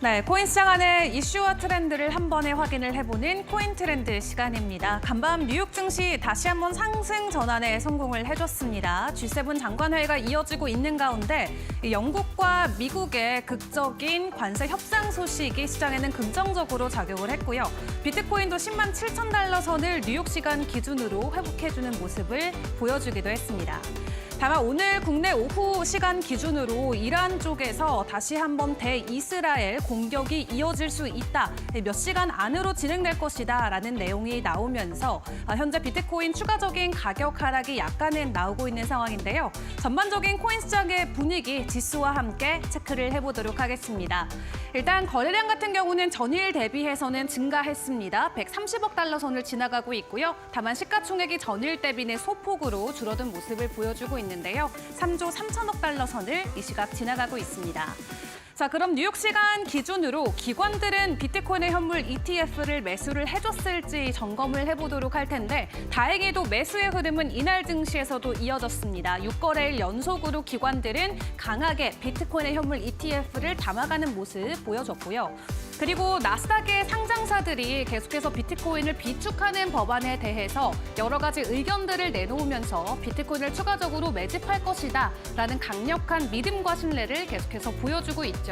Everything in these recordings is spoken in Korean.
네, 코인 시장 안의 이슈와 트렌드를 한 번에 확인을 해보는 코인 트렌드 시간입니다. 간밤 뉴욕 증시 다시 한번 상승 전환에 성공을 해줬습니다. G7 장관회의가 이어지고 있는 가운데 영국과 미국의 극적인 관세 협상 소식이 시장에는 긍정적으로 작용을 했고요. 비트코인도 10만 7천 달러 선을 뉴욕 시간 기준으로 회복해주는 모습을 보여주기도 했습니다. 다만 오늘 국내 오후 시간 기준으로 이란 쪽에서 다시 한번 대이스라엘 공격이 이어질 수 있다. 몇 시간 안으로 진행될 것이다 라는 내용이 나오면서 현재 비트코인 추가적인 가격 하락이 약간은 나오고 있는 상황인데요. 전반적인 코인 시장의 분위기 지수와 함께 체크를 해보도록 하겠습니다. 일단 거래량 같은 경우는 전일 대비해서는 증가했습니다. 130억 달러 선을 지나가고 있고요. 다만 시가총액이 전일 대비는 소폭으로 줄어든 모습을 보여주고 있는데요. 3조 3천억 달러 선을 이 시각 지나가고 있습니다. 자, 그럼 뉴욕 시간 기준으로 기관들은 비트코인의 현물 ETF를 매수를 해줬을지 점검을 해보도록 할 텐데 다행히도 매수의 흐름은 이날 증시에서도 이어졌습니다. 6거래일 연속으로 기관들은 강하게 비트코인의 현물 ETF를 담아가는 모습 보여줬고요. 그리고 나스닥의 상장사들이 계속해서 비트코인을 비축하는 법안에 대해서 여러 가지 의견들을 내놓으면서 비트코인을 추가적으로 매집할 것이다 라는 강력한 믿음과 신뢰를 계속해서 보여주고 있죠.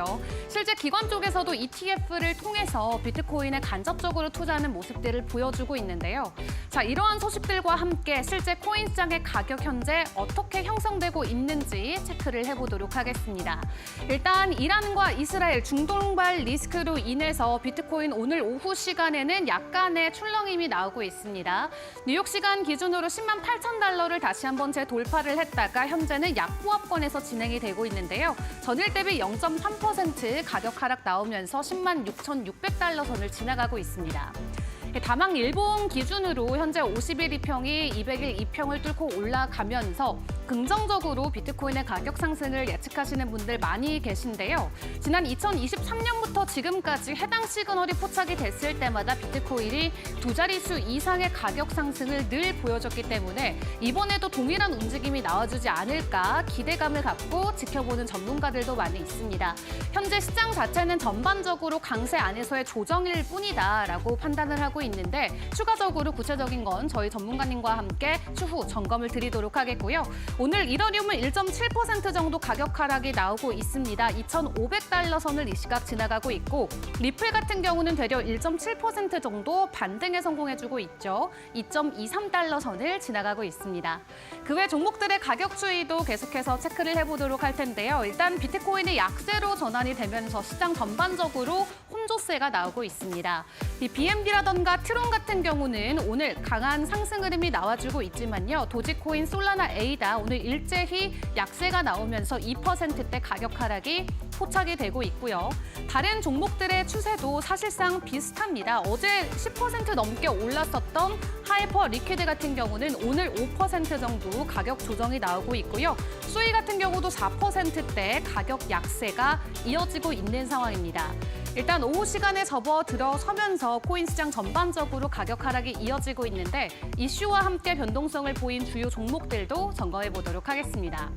실제 기관 쪽에서도 ETF를 통해서 비트코인에 간접적으로 투자하는 모습들을 보여주고 있는데요. 자, 이러한 소식들과 함께 실제 코인 시장의 가격 현재 어떻게 형성되고 있는지 체크를 해보도록 하겠습니다. 일단 이란과 이스라엘 중동발 리스크로 인해서 비트코인 오늘 오후 시간에는 약간의 출렁임이 나오고 있습니다. 뉴욕 시간 기준으로 10만 8천 달러를 다시 한번 재돌파를 했다가 현재는 약보합권에서 진행이 되고 있는데요. 전일 대비 0.3% 가격 하락 나오면서 10만 6,600달러 선을 지나가고 있습니다. 다망 일본 기준으로 현재 50일 2평이 200일 2평을 뚫고 올라가면서 긍정적으로 비트코인의 가격 상승을 예측하시는 분들 많이 계신데요. 지난 2023년부터 지금까지 해당 시그널이 포착이 됐을 때마다 비트코인이 두 자릿수 이상의 가격 상승을 늘 보여줬기 때문에 이번에도 동일한 움직임이 나와주지 않을까 기대감을 갖고 지켜보는 전문가들도 많이 있습니다. 현재 시장 자체는 전반적으로 강세 안에서의 조정일 뿐이다라고 판단을 하고 있는데 추가적으로 구체적인 건 저희 전문가님과 함께 추후 점검을 드리도록 하겠고요. 오늘 이더리움은 1.7% 정도 가격 하락이 나오고 있습니다. 2,500달러 선을 이 시각 지나가고 있고 리플 같은 경우는 되려 1.7% 정도 반등에 성공해주고 있죠. 2.23달러 선을 지나가고 있습니다. 그 외 종목들의 가격 추이도 계속해서 체크를 해보도록 할 텐데요. 일단 비트코인의 약세로 전환이 되면서 시장 전반적으로 혼조세가 나오고 있습니다. 이 BNB라던가 트론 같은 경우는 오늘 강한 상승 흐름이 나와주고 있지만요. 도지코인, 솔라나, 에이다 오늘 일제히 약세가 나오면서 2%대 가격 하락이 포착이 되고 있고요. 다른 종목들의 추세도 사실상 비슷합니다. 어제 10% 넘게 올랐었던 하이퍼 리퀴드 같은 경우는 오늘 5% 정도 가격 조정이 나오고 있고요. 수이 같은 경우도 4%대 가격 약세가 이어지고 있는 상황입니다. 일단 오후 시간에 접어 들어서면서 코인 시장 전반적으로 가격 하락이 이어지고 있는데 이슈와 함께 변동성을 보인 주요 종목들도 점검해 보도록 하겠습니다.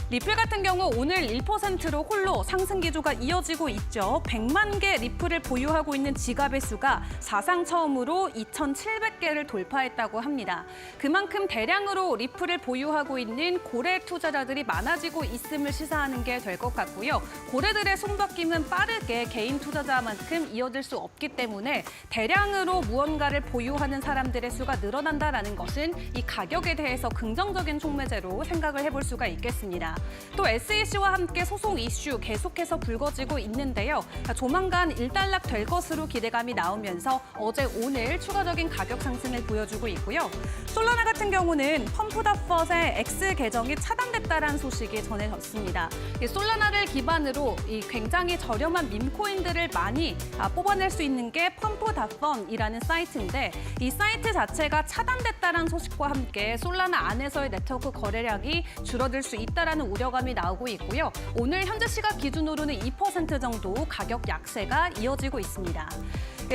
리플 같은 경우 오늘 1%로 홀로 상승 기조가 이어지고 있죠. 100만 개 리플을 보유하고 있는 지갑의 수가 사상 처음으로 2,700개를 돌파했다고 합니다. 그만큼 대량으로 리플을 보유하고 있는 고래 투자자들이 많아지고 있음을 시사하는 게 될 것 같고요. 고래들의 손바뀜은 빠르게 개인 투자자만큼 이어질 수 없기 때문에 대량으로 무언가를 보유하는 사람들의 수가 늘어난다는 것은 이 가격에 대해서 긍정적인 촉매제로 생각을 해볼 수가 있겠습니다. 또 SEC와 함께 소송 이슈 계속해서 불거지고 있는데요. 조만간 일단락 될 것으로 기대감이 나오면서 어제 오늘 추가적인 가격 상승을 보여주고 있고요. 솔라나 같은 경우는 펌프더펫의 X 계정이 차단됐다는 소식이 전해졌습니다. 이 솔라나를 기반으로 이 굉장히 저렴한 밈코인들을 많이 뽑아낼 수 있는 게 펌프더펫이라는 사이트인데 이 사이트 자체가 차단됐다는 소식과 함께 솔라나 안에서의 네트워크 거래량이 줄어들 수 있다는 우려감이 나오고 있고요. 오늘 현재 시각 기준으로는 2% 정도 가격 약세가 이어지고 있습니다.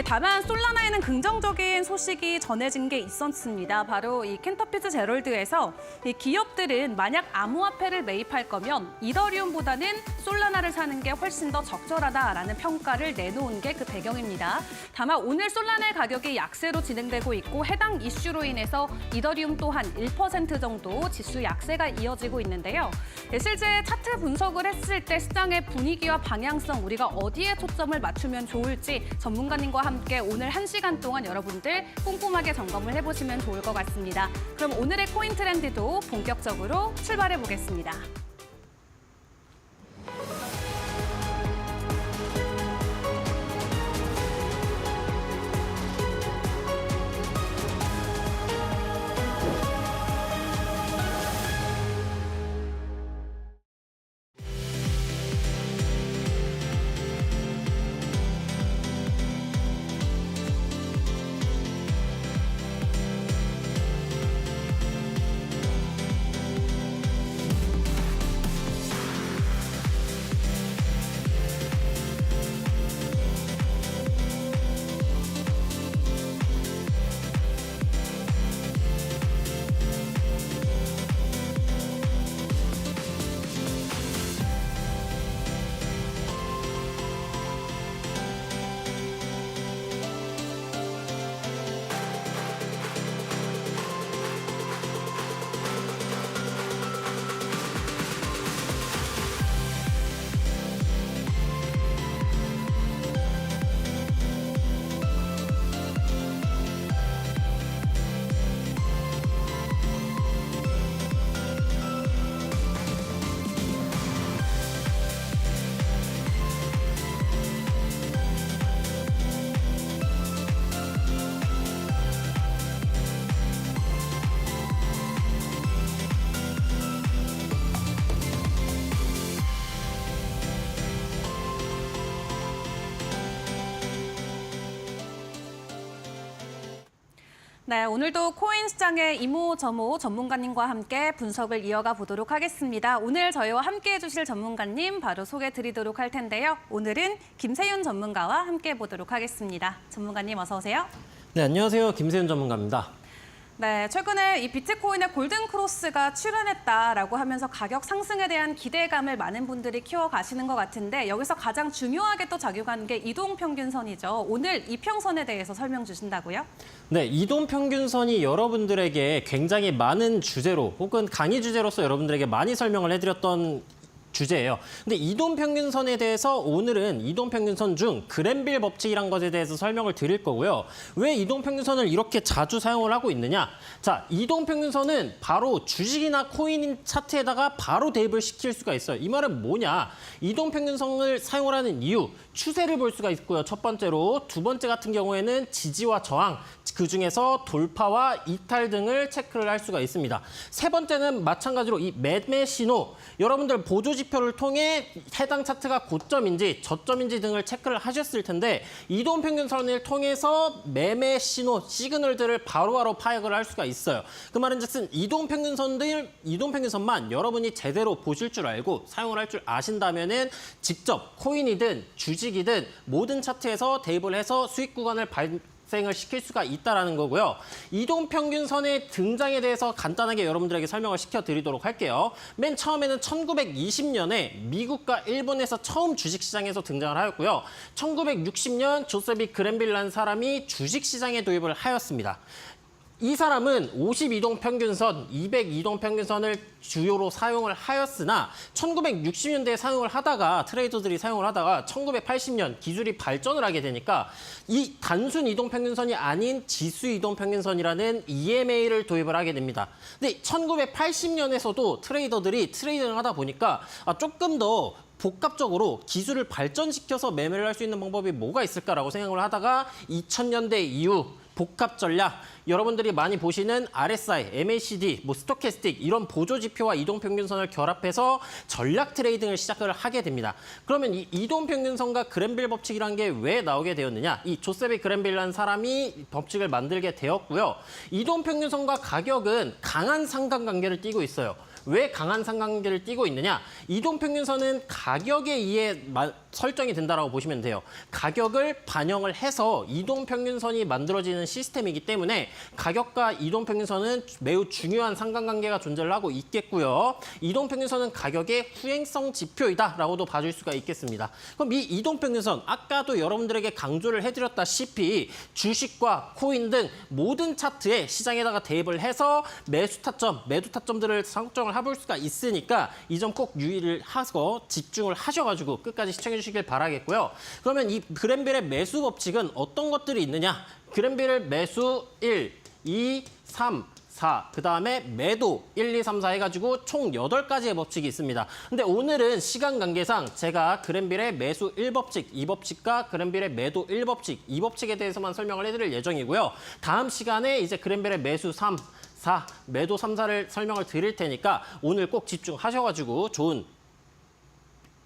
다만 솔라나에는 긍정적인 소식이 전해진 게 있었습니다. 바로 이 켄터피즈 제럴드에서 이 기업들은 만약 암호화폐를 매입할 거면 이더리움보다는 솔라나를 사는 게 훨씬 더 적절하다라는 평가를 내놓은 게 그 배경입니다. 다만 오늘 솔라나의 가격이 약세로 진행되고 있고 해당 이슈로 인해서 이더리움 또한 1% 정도 지수 약세가 이어지고 있는데요. 실제 차트 분석을 했을 때 시장의 분위기와 방향성 우리가 어디에 초점을 맞추면 좋을지 전문가님과 함께 오늘 1시간 동안 여러분들 꼼꼼하게 점검을 해보시면 좋을 것 같습니다. 그럼 오늘의 코인 트렌드도 본격적으로 출발해 보겠습니다. 네, 오늘도 코인 시장의 이모저모 전문가님과 함께 분석을 이어가 보도록 하겠습니다. 오늘 저희와 함께해 주실 전문가님 바로 소개해 드리도록 할 텐데요. 오늘은 김세윤 전문가와 함께해 보도록 하겠습니다. 전문가님 어서 오세요. 네, 안녕하세요. 김세윤 전문가입니다. 네, 최근에 이 비트코인의 골든크로스가 출현했다라고 하면서 가격 상승에 대한 기대감을 많은 분들이 키워가시는 것 같은데 여기서 가장 중요하게 또 작용하는 게 이동평균선이죠. 오늘 이평선에 대해서 설명 주신다고요? 네, 이동평균선이 여러분들에게 굉장히 많은 주제로 혹은 강의 주제로서 여러분들에게 많이 설명을 해드렸던 주제예요. 근데 이동평균선에 대해서 오늘은 이동평균선 중 그랜빌 법칙이란 것에 대해서 설명을 드릴 거고요. 왜 이동평균선을 이렇게 자주 사용을 하고 있느냐? 자, 이동평균선은 바로 주식이나 코인 차트에다가 바로 대입을 시킬 수가 있어요. 이 말은 뭐냐? 이동평균선을 사용을 하는 이유, 추세를 볼 수가 있고요. 첫 번째로. 두 번째 같은 경우에는 지지와 저항, 그중에서 돌파와 이탈 등을 체크를 할 수가 있습니다. 세 번째는 마찬가지로 이 매매 신호, 여러분들 보조 지표를 통해 해당 차트가 고점인지 저점인지 등을 체크를 하셨을 텐데 이동평균선을 통해서 매매 신호, 시그널들을 바로바로 파악을 할 수가 있어요. 그 말은즉슨 이동평균선만 여러분이 제대로 보실 줄 알고 사용을 할 줄 아신다면은 직접 코인이든 주식이든 모든 차트에서 대입을 해서 수익 구간을 발생을 시킬 수가 있다는 거고요. 이동평균선의 등장에 대해서 간단하게 여러분들에게 설명을 시켜드리도록 할게요. 맨 처음에는 1920년에 미국과 일본에서 처음 주식시장에서 등장을 하였고요. 1960년 조세비 그랜빌라는 사람이 주식시장에 도입을 하였습니다. 이 사람은 52동평균선, 202동평균선을 주요로 사용을 하였으나 1960년대에 사용을 하다가 트레이더들이 사용을 하다가 1980년 기술이 발전을 하게 되니까 이 단순 이동평균선이 아닌 지수 이동평균선이라는 EMA를 도입을 하게 됩니다. 근데 1980년에서도 트레이더들이 트레이딩을 하다 보니까 조금 더 복합적으로 기술을 발전시켜서 매매를 할 수 있는 방법이 뭐가 있을까라고 생각을 하다가 2000년대 이후 복합 전략, 여러분들이 많이 보시는 RSI, MACD, 스토캐스틱 이런 보조 지표와 이동평균선을 결합해서 전략 트레이딩을 시작을 하게 됩니다. 그러면 이 이동평균선과 그랜빌 법칙이라는 게 왜 나오게 되었느냐? 이 조세비 그랜빌라는 사람이 법칙을 만들게 되었고요. 이동평균선과 가격은 강한 상관관계를 띠고 있어요. 왜 강한 상관관계를 띠고 있느냐? 이동평균선은 가격에 의해 설정이 된다라고 보시면 돼요. 가격을 반영을 해서 이동평균선이 만들어지는 시스템이기 때문에 가격과 이동평균선은 매우 중요한 상관관계가 존재를 하고 있겠고요. 이동평균선은 가격의 후행성 지표이다라고도 봐줄 수가 있겠습니다. 그럼 이 이동평균선, 아까도 여러분들에게 강조를 해드렸다시피 주식과 코인 등 모든 차트에 시장에다가 대입을 해서 매수 타점, 매도 타점들을 설정을 해볼 수가 있으니까 이 점 꼭 유의를 하고 집중을 하셔가지고 끝까지 시청해 주시길 바라겠고요. 그러면 이 그랜빌의 매수 법칙은 어떤 것들이 있느냐? 그랜빌 매수 1, 2, 3, 4, 그다음에 매도 1, 2, 3, 4 해가지고 총 8가지의 법칙이 있습니다. 근데 오늘은 시간 관계상 제가 그랜빌의 매수 1법칙, 2법칙과 그랜빌의 매도 1법칙, 2법칙에 대해서만 설명을 해드릴 예정이고요. 다음 시간에 이제 그랜빌의 매수 3, 4, 매도 3, 4를 설명을 드릴 테니까 오늘 꼭 집중하셔가지고 좋은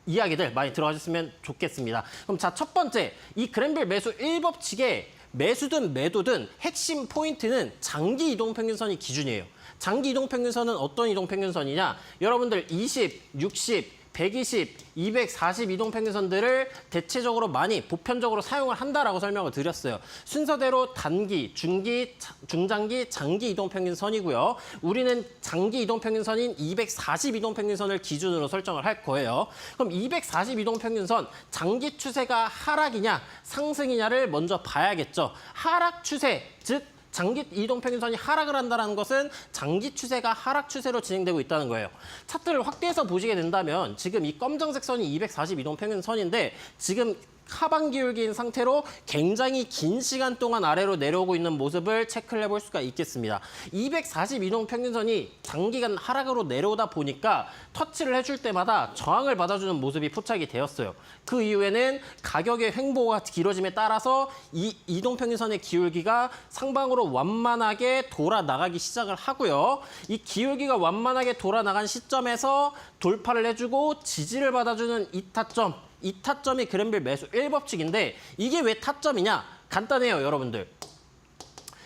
이야기들 많이 들어가셨으면 좋겠습니다. 그럼 자, 첫 번째, 이 그랜빌 매수 1법칙의 매수든 매도든 핵심 포인트는 장기 이동평균선이 기준이에요. 장기 이동평균선은 어떤 이동평균선이냐? 여러분들 20, 60, 120, 240 이동평균선들을 대체적으로 많이 보편적으로 사용을 한다라고 설명을 드렸어요. 순서대로 단기, 중기, 중장기, 장기 이동평균선이고요. 우리는 장기 이동평균선인 240 이동평균선을 기준으로 설정을 할 거예요. 그럼 240 이동평균선, 장기 추세가 하락이냐 상승이냐를 먼저 봐야겠죠. 하락 추세, 즉 장기 이동평균선이 하락을 한다는 것은 장기 추세가 하락 추세로 진행되고 있다는 거예요. 차트를 확대해서 보시게 된다면 지금 이 검정색 선이 240 이동평균선인데 지금 하반 기울기인 상태로 굉장히 긴 시간 동안 아래로 내려오고 있는 모습을 체크를 해볼 수가 있겠습니다. 240 이동평균선이 장기간 하락으로 내려오다 보니까 터치를 해줄 때마다 저항을 받아주는 모습이 포착이 되었어요. 그 이후에는 가격의 횡보가 길어짐에 따라서 이 이동평균선의 기울기가 상방으로 완만하게 돌아 나가기 시작을 하고요. 이 기울기가 완만하게 돌아 나간 시점에서 돌파를 해주고 지지를 받아주는 이 타점, 이 타점이 그랜빌 매수 1법칙인데 이게 왜 타점이냐? 간단해요, 여러분들.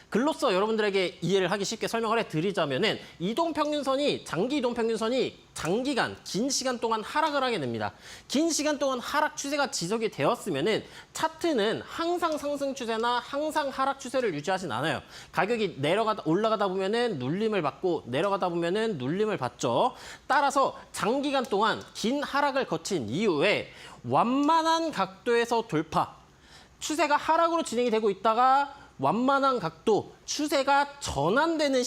글로써 여러분들에게 이해를 하기 쉽게 설명을 해드리자면은 이동평균선이, 장기 이동평균선이 장기간, 긴 시간 동안 하락을 하게 됩니다. 긴 시간 동안 하락 추세가 지속이 되었으면은 차트는 항상 상승 추세나 항상 하락 추세를 유지하진 않아요. 가격이 올라가다 보면은 눌림을 받고 내려가다 보면은 눌림을 받죠. 따라서 장기간 동안 긴 하락을 거친 이후에 완만한 각도에서 돌파, 추세가 하락으로 진행이 되고 있다가 완만한 각도, 추세가 전환되는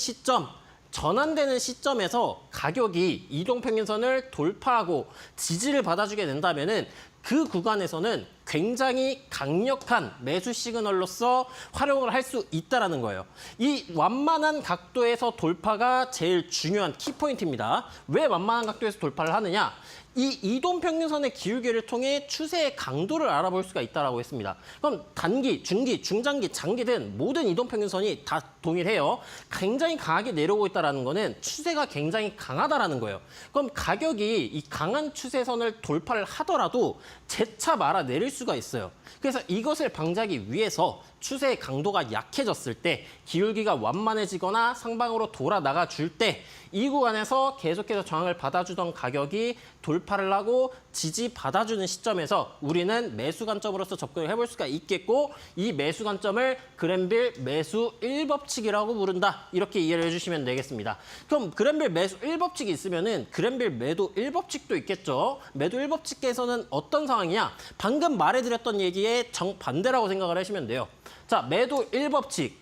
시점에서 가격이 이동평균선을 돌파하고 지지를 받아주게 된다면은 그 구간에서는 굉장히 강력한 매수 시그널로서 활용을 할 수 있다는 거예요. 이 완만한 각도에서 돌파가 제일 중요한 키포인트입니다. 왜 완만한 각도에서 돌파를 하느냐? 이 이동평균선의 기울기를 통해 추세의 강도를 알아볼 수가 있다고 했습니다. 그럼 단기, 중기, 중장기, 장기든 모든 이동평균선이 다 동일해요. 굉장히 강하게 내려오고 있다는 거는 추세가 굉장히 강하다는 거예요. 그럼 가격이 이 강한 추세선을 돌파를 하더라도 재차 말아 내릴 수가 있어요. 그래서 이것을 방지하기 위해서 추세의 강도가 약해졌을 때, 기울기가 완만해지거나 상방으로 돌아 나가 줄 때 이 구간에서 계속해서 저항을 받아주던 가격이 돌파를 하고 지지 받아주는 시점에서 우리는 매수 관점으로서 접근을 해볼 수가 있겠고, 이 매수 관점을 그랜빌 매수 1법칙이라고 부른다. 이렇게 이해를 해주시면 되겠습니다. 그럼 그랜빌 매수 1법칙이 있으면은 그랜빌 매도 1법칙도 있겠죠. 매도 1법칙에서는 어떤 상황이냐? 방금 말해드렸던 얘기의 정반대라고 생각을 하시면 돼요. 자, 매도 1법칙,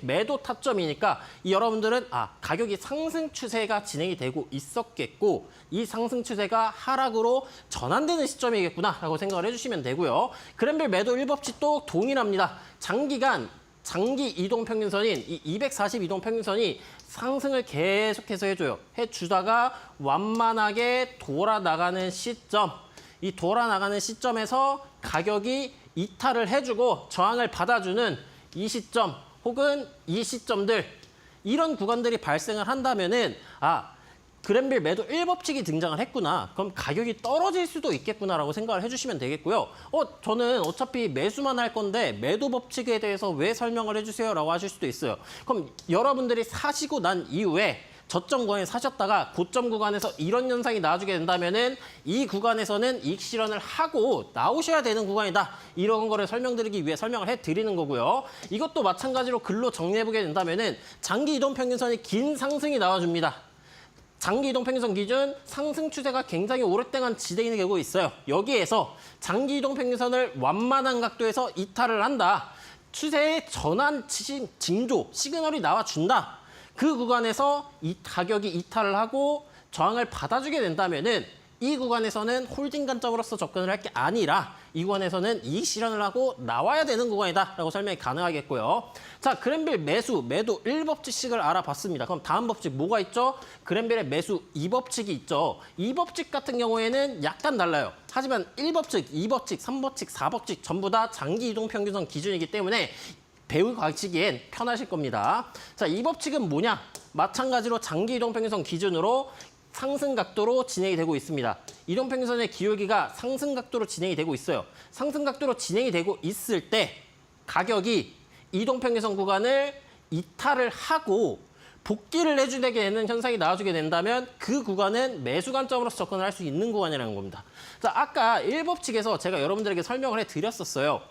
매도 타점이니까 여러분들은 가격이 상승 추세가 진행이 되고 있었겠고 이 상승 추세가 하락으로 전환되는 시점이겠구나 라고 생각을 해주시면 되고요. 그랜빌 매도 1법칙도 동일합니다. 장기간, 장기 이동평균선인 이 240 이동평균선이 상승을 계속해서 해주다가 완만하게 돌아 나가는 시점, 이 돌아 나가는 시점에서 가격이 이탈을 해주고 저항을 받아주는 이 시점 혹은 이 시점들, 이런 구간들이 발생을 한다면은 그랜빌 매도 1법칙이 등장을 했구나. 그럼 가격이 떨어질 수도 있겠구나라고 생각을 해주시면 되겠고요. 저는 어차피 매수만 할 건데 매도 법칙에 대해서 왜 설명을 해주세요? 라고 하실 수도 있어요. 그럼 여러분들이 사시고 난 이후에 저점 구간에 사셨다가 고점 구간에서 이런 현상이 나와주게 된다면은 이 구간에서는 이익 실현을 하고 나오셔야 되는 구간이다. 이런 거를 설명드리기 위해 설명을 해드리는 거고요. 이것도 마찬가지로 글로 정리해보게 된다면은 장기 이동 평균선이 긴 상승이 나와줍니다. 장기 이동 평균선 기준 상승 추세가 굉장히 오랫동안 진행이 되고 있어요. 여기에서 장기 이동 평균선을 완만한 각도에서 이탈을 한다. 추세의 전환 징조, 시그널이 나와준다. 그 구간에서 이 가격이 이탈을 하고 저항을 받아주게 된다면은 이 구간에서는 홀딩 관점으로서 접근을 할 게 아니라 이 구간에서는 이익 실현을 하고 나와야 되는 구간이다라고 설명이 가능하겠고요. 자, 그랜빌 매수, 매도 1법칙씩을 알아봤습니다. 그럼 다음 법칙 뭐가 있죠? 그랜빌의 매수 2법칙이 있죠. 2법칙 같은 경우에는 약간 달라요. 하지만 1법칙, 2법칙, 3법칙, 4법칙 전부 다 장기 이동 평균선 기준이기 때문에 배우시기엔 편하실 겁니다. 자, 2법칙은 뭐냐? 마찬가지로 장기 이동 평균선 기준으로 상승 각도로 진행이 되고 있습니다. 이동 평균선의 기울기가 상승 각도로 진행이 되고 있어요. 상승 각도로 진행이 되고 있을 때 가격이 이동 평균선 구간을 이탈을 하고 복귀를 해주게 되는 현상이 나와주게 된다면 그 구간은 매수 관점으로서 접근을 할 수 있는 구간이라는 겁니다. 자, 아까 1법칙에서 제가 여러분들에게 설명을 해드렸었어요.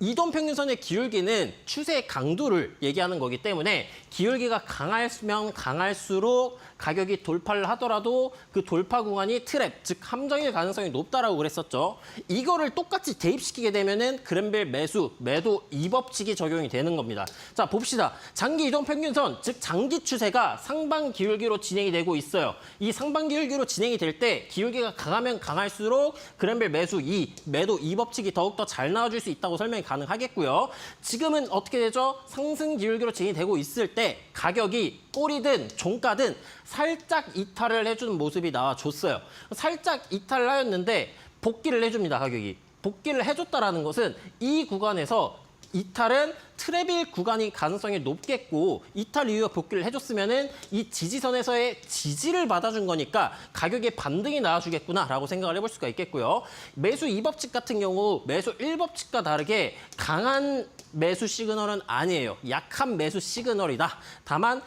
이동 평균선의 기울기는 추세의 강도를 얘기하는 거기 때문에 기울기가 강하면 강할수록 가격이 돌파를 하더라도 그 돌파 구간이 트랩, 즉 함정일 가능성이 높다라고 그랬었죠. 이거를 똑같이 대입시키게 되면은 그랜빌 매수, 매도 2법칙이 적용이 되는 겁니다. 자, 봅시다. 장기 이동 평균선, 즉 장기 추세가 상방 기울기로 진행이 되고 있어요. 이 상방 기울기로 진행이 될 때 기울기가 강하면 강할수록 그랜빌 매수 2, 매도 2법칙이 더욱더 잘 나와줄 수 있다고 설명이 가능하겠고요. 지금은 어떻게 되죠? 상승 기울기로 진행이 되고 있을 때 가격이 꼬리든 종가든 살짝 이탈을 해주는 모습이 나와줬어요. 살짝 이탈을 하였는데 복귀를 해줍니다, 가격이. 복귀를 해줬다라는 것은 이 구간에서 이탈은 트랩일 구간이 가능성이 높겠고 이탈 이후에 복귀를 해줬으면은 이 지지선에서의 지지를 받아준 거니까 가격의 반등이 나와주겠구나라고 생각을 해볼 수가 있겠고요. 매수 2법칙 같은 경우 매수 1법칙과 다르게 강한 매수 시그널은 아니에요. 약한 매수 시그널이다. 다만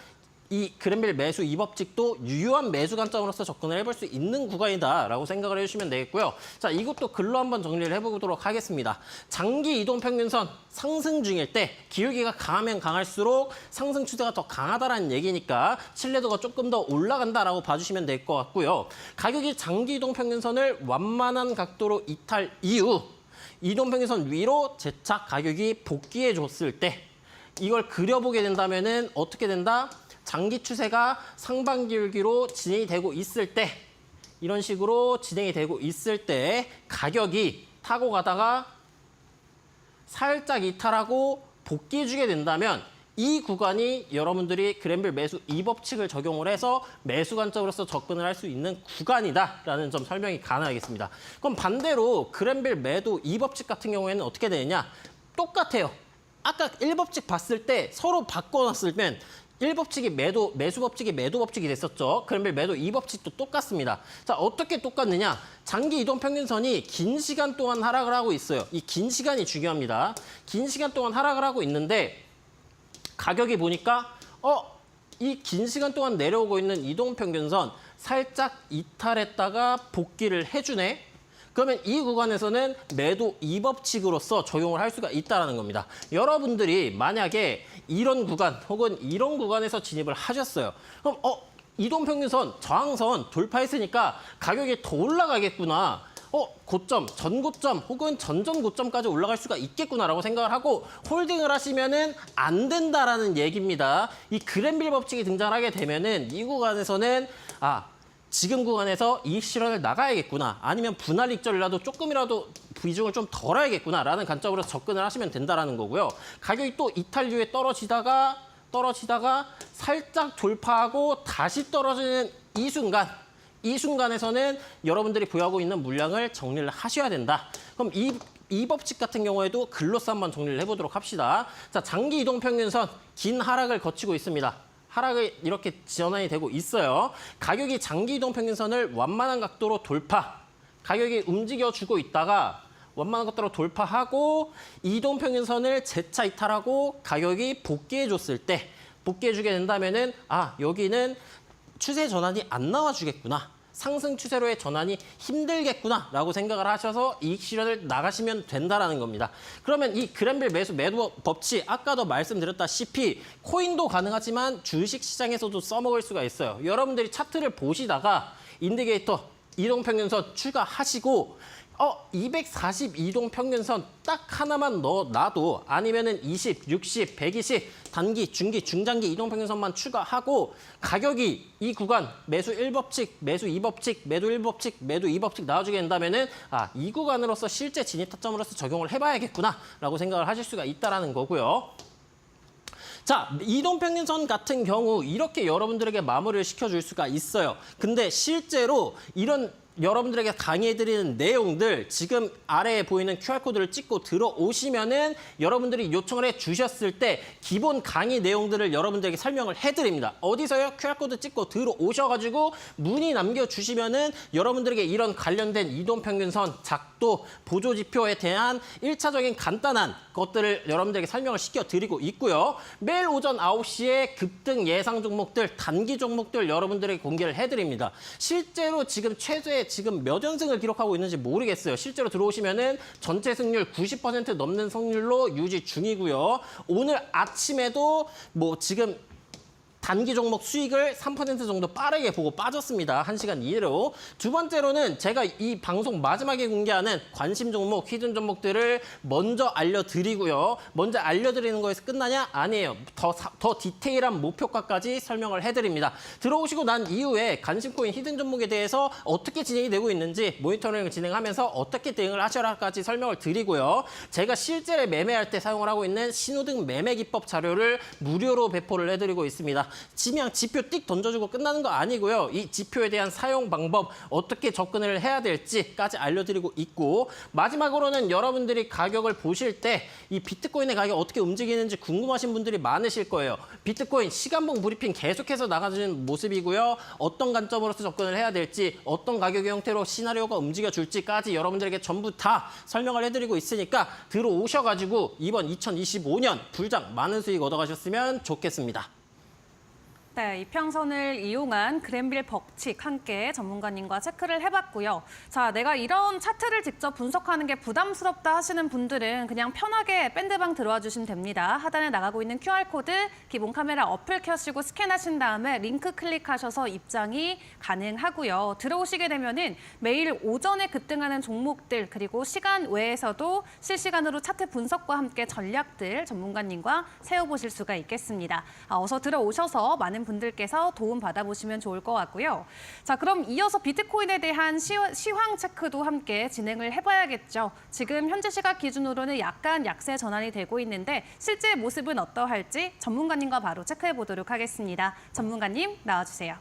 이 그랜빌 매수 2법칙도 유효한 매수 관점으로서 접근을 해볼 수 있는 구간이다라고 생각을 해주시면 되겠고요. 자, 이것도 글로 한번 정리를 해보도록 하겠습니다. 장기 이동 평균선 상승 중일 때 기울기가 강하면 강할수록 상승 추세가 더 강하다라는 얘기니까 신뢰도가 조금 더 올라간다라고 봐주시면 될 것 같고요. 가격이 장기 이동 평균선을 완만한 각도로 이탈 이후 이동 평균선 위로 재차 가격이 복귀해 줬을 때 이걸 그려보게 된다면은 어떻게 된다? 장기 추세가 상방 기울기로 진행이 되고 있을 때 이런 식으로 진행이 되고 있을 때 가격이 타고 가다가 살짝 이탈하고 복귀해주게 된다면 이 구간이 여러분들이 그랜빌 매수 2법칙을 적용을 해서 매수 관점으로서 접근을 할 수 있는 구간이다라는 점 설명이 가능하겠습니다. 그럼 반대로 그랜빌 매도 2법칙 같은 경우에는 어떻게 되느냐? 똑같아요. 아까 1법칙 봤을 때 서로 바꿔놨을 땐 1법칙이 매수 법칙이 매도 법칙이 됐었죠. 그랜빌 매도 2법칙도 똑같습니다. 자, 어떻게 똑같느냐? 장기 이동 평균선이 긴 시간 동안 하락을 하고 있어요. 이 긴 시간이 중요합니다. 긴 시간 동안 하락을 하고 있는데 가격이 보니까 이 긴 시간 동안 내려오고 있는 이동 평균선 살짝 이탈했다가 복귀를 해주네. 그러면 이 구간에서는 매도 2법칙으로서 적용을 할 수가 있다는 겁니다. 여러분들이 만약에 이런 구간 혹은 이런 구간에서 진입을 하셨어요. 그럼 이동평균선, 저항선 돌파했으니까 가격이 더 올라가겠구나. 고점, 전고점 혹은 전전 고점까지 올라갈 수가 있겠구나라고 생각을 하고 홀딩을 하시면은 안 된다라는 얘기입니다. 이 그랜빌 법칙이 등장하게 되면은 이 구간에서는 지금 구간에서 이익 실현을 나가야겠구나. 아니면 분할 익절이라도 조금이라도 비중을 좀 덜어야겠구나라는 관점으로 접근을 하시면 된다라는 거고요. 가격이 또 이탈 이후에 떨어지다가 살짝 돌파하고 다시 떨어지는 이 순간에서는 여러분들이 보유하고 있는 물량을 정리를 하셔야 된다. 그럼 이 법칙 같은 경우에도 글로써 한번 정리를 해보도록 합시다. 자, 장기 이동 평균선 긴 하락을 거치고 있습니다. 하락이 이렇게 전환이 되고 있어요. 가격이 장기 이동 평균선을 완만한 각도로 돌파. 가격이 움직여주고 있다가 완만한 각도로 돌파하고 이동 평균선을 재차 이탈하고 가격이 복귀해줬을 때 복귀해주게 된다면은 여기는 추세 전환이 안 나와주겠구나. 상승 추세로의 전환이 힘들겠구나라고 생각을 하셔서 이익 실현을 나가시면 된다라는 겁니다. 그러면 이 그랜빌 매도 법칙 아까도 말씀드렸다시피 코인도 가능하지만 주식 시장에서도 써먹을 수가 있어요. 여러분들이 차트를 보시다가 인디게이터 이동평균선 추가하시고 240 이동평균선 딱 하나만 놔도 아니면은 20, 60, 120 단기, 중기, 중장기 이동평균선만 추가하고 가격이 이 구간 매수 1법칙, 매수 2법칙, 매도 1법칙, 매도 2법칙 나와주게 된다면은 이 구간으로서 실제 진입 타점으로서 적용을 해봐야겠구나라고 생각을 하실 수가 있다라는 거고요. 자, 이동평균선 같은 경우 이렇게 여러분들에게 마무리를 시켜줄 수가 있어요. 근데 실제로 이런 여러분들에게 강의해드리는 내용들 지금 아래에 보이는 QR코드를 찍고 들어오시면은 여러분들이 요청을 해주셨을 때 기본 강의 내용들을 여러분들에게 설명을 해드립니다. 어디서요? QR코드 찍고 들어오셔가지고 문의 남겨주시면은 여러분들에게 이런 관련된 이동평균선, 작도, 보조지표에 대한 1차적인 간단한 것들을 여러분들에게 설명을 시켜드리고 있고요. 매일 오전 9시에 급등 예상 종목들, 단기 종목들 여러분들에게 공개를 해드립니다. 실제로 지금 최소의 지금 몇 연승을 기록하고 있는지 모르겠어요. 실제로 들어오시면은 전체 승률 90% 넘는 승률로 유지 중이고요. 오늘 아침에도 지금 단기 종목 수익을 3% 정도 빠르게 보고 빠졌습니다. 1시간 이내로. 두 번째로는 제가 이 방송 마지막에 공개하는 관심 종목, 히든 종목들을 먼저 알려드리고요. 먼저 알려드리는 거에서 끝나냐? 아니에요. 더 디테일한 목표가까지 설명을 해드립니다. 들어오시고 난 이후에 관심코인 히든 종목에 대해서 어떻게 진행이 되고 있는지 모니터링을 진행하면서 어떻게 대응을 하셔라까지 설명을 드리고요. 제가 실제 매매할 때 사용을 하고 있는 신호등 매매 기법 자료를 무료로 배포를 해드리고 있습니다. 그냥 지표 띡 던져주고 끝나는 거 아니고요. 이 지표에 대한 사용 방법, 어떻게 접근을 해야 될지까지 알려드리고 있고 마지막으로는 여러분들이 가격을 보실 때 이 비트코인의 가격이 어떻게 움직이는지 궁금하신 분들이 많으실 거예요. 비트코인 시간봉 브리핑 계속해서 나가주는 모습이고요. 어떤 관점으로서 접근을 해야 될지, 어떤 가격의 형태로 시나리오가 움직여줄지까지 여러분들에게 전부 다 설명을 해드리고 있으니까 들어오셔가지고 이번 2025년 불장 많은 수익 얻어가셨으면 좋겠습니다. 네, 이평선을 이용한 그랜빌 법칙 함께 전문가님과 체크를 해봤고요. 자, 내가 이런 차트를 직접 분석하는 게 부담스럽다 하시는 분들은 그냥 편하게 밴드방 들어와 주시면 됩니다. 하단에 나가고 있는 QR코드 기본 카메라 어플 켜시고 스캔하신 다음에 링크 클릭하셔서 입장이 가능하고요. 들어오시게 되면은 매일 오전에 급등하는 종목들 그리고 시간 외에서도 실시간으로 차트 분석과 함께 전략들 전문가님과 세워보실 수가 있겠습니다. 어서 들어오셔서 많은 분들께서 도움 받아보시면 좋을 것 같고요. 자, 그럼 이어서 비트코인에 대한 시황 체크도 함께 진행을 해봐야겠죠. 지금 현재 시각 기준으로는 약간 약세 전환이 되고 있는데 실제 모습은 어떠할지 전문가님과 바로 체크해 보도록 하겠습니다. 전문가님 나와주세요.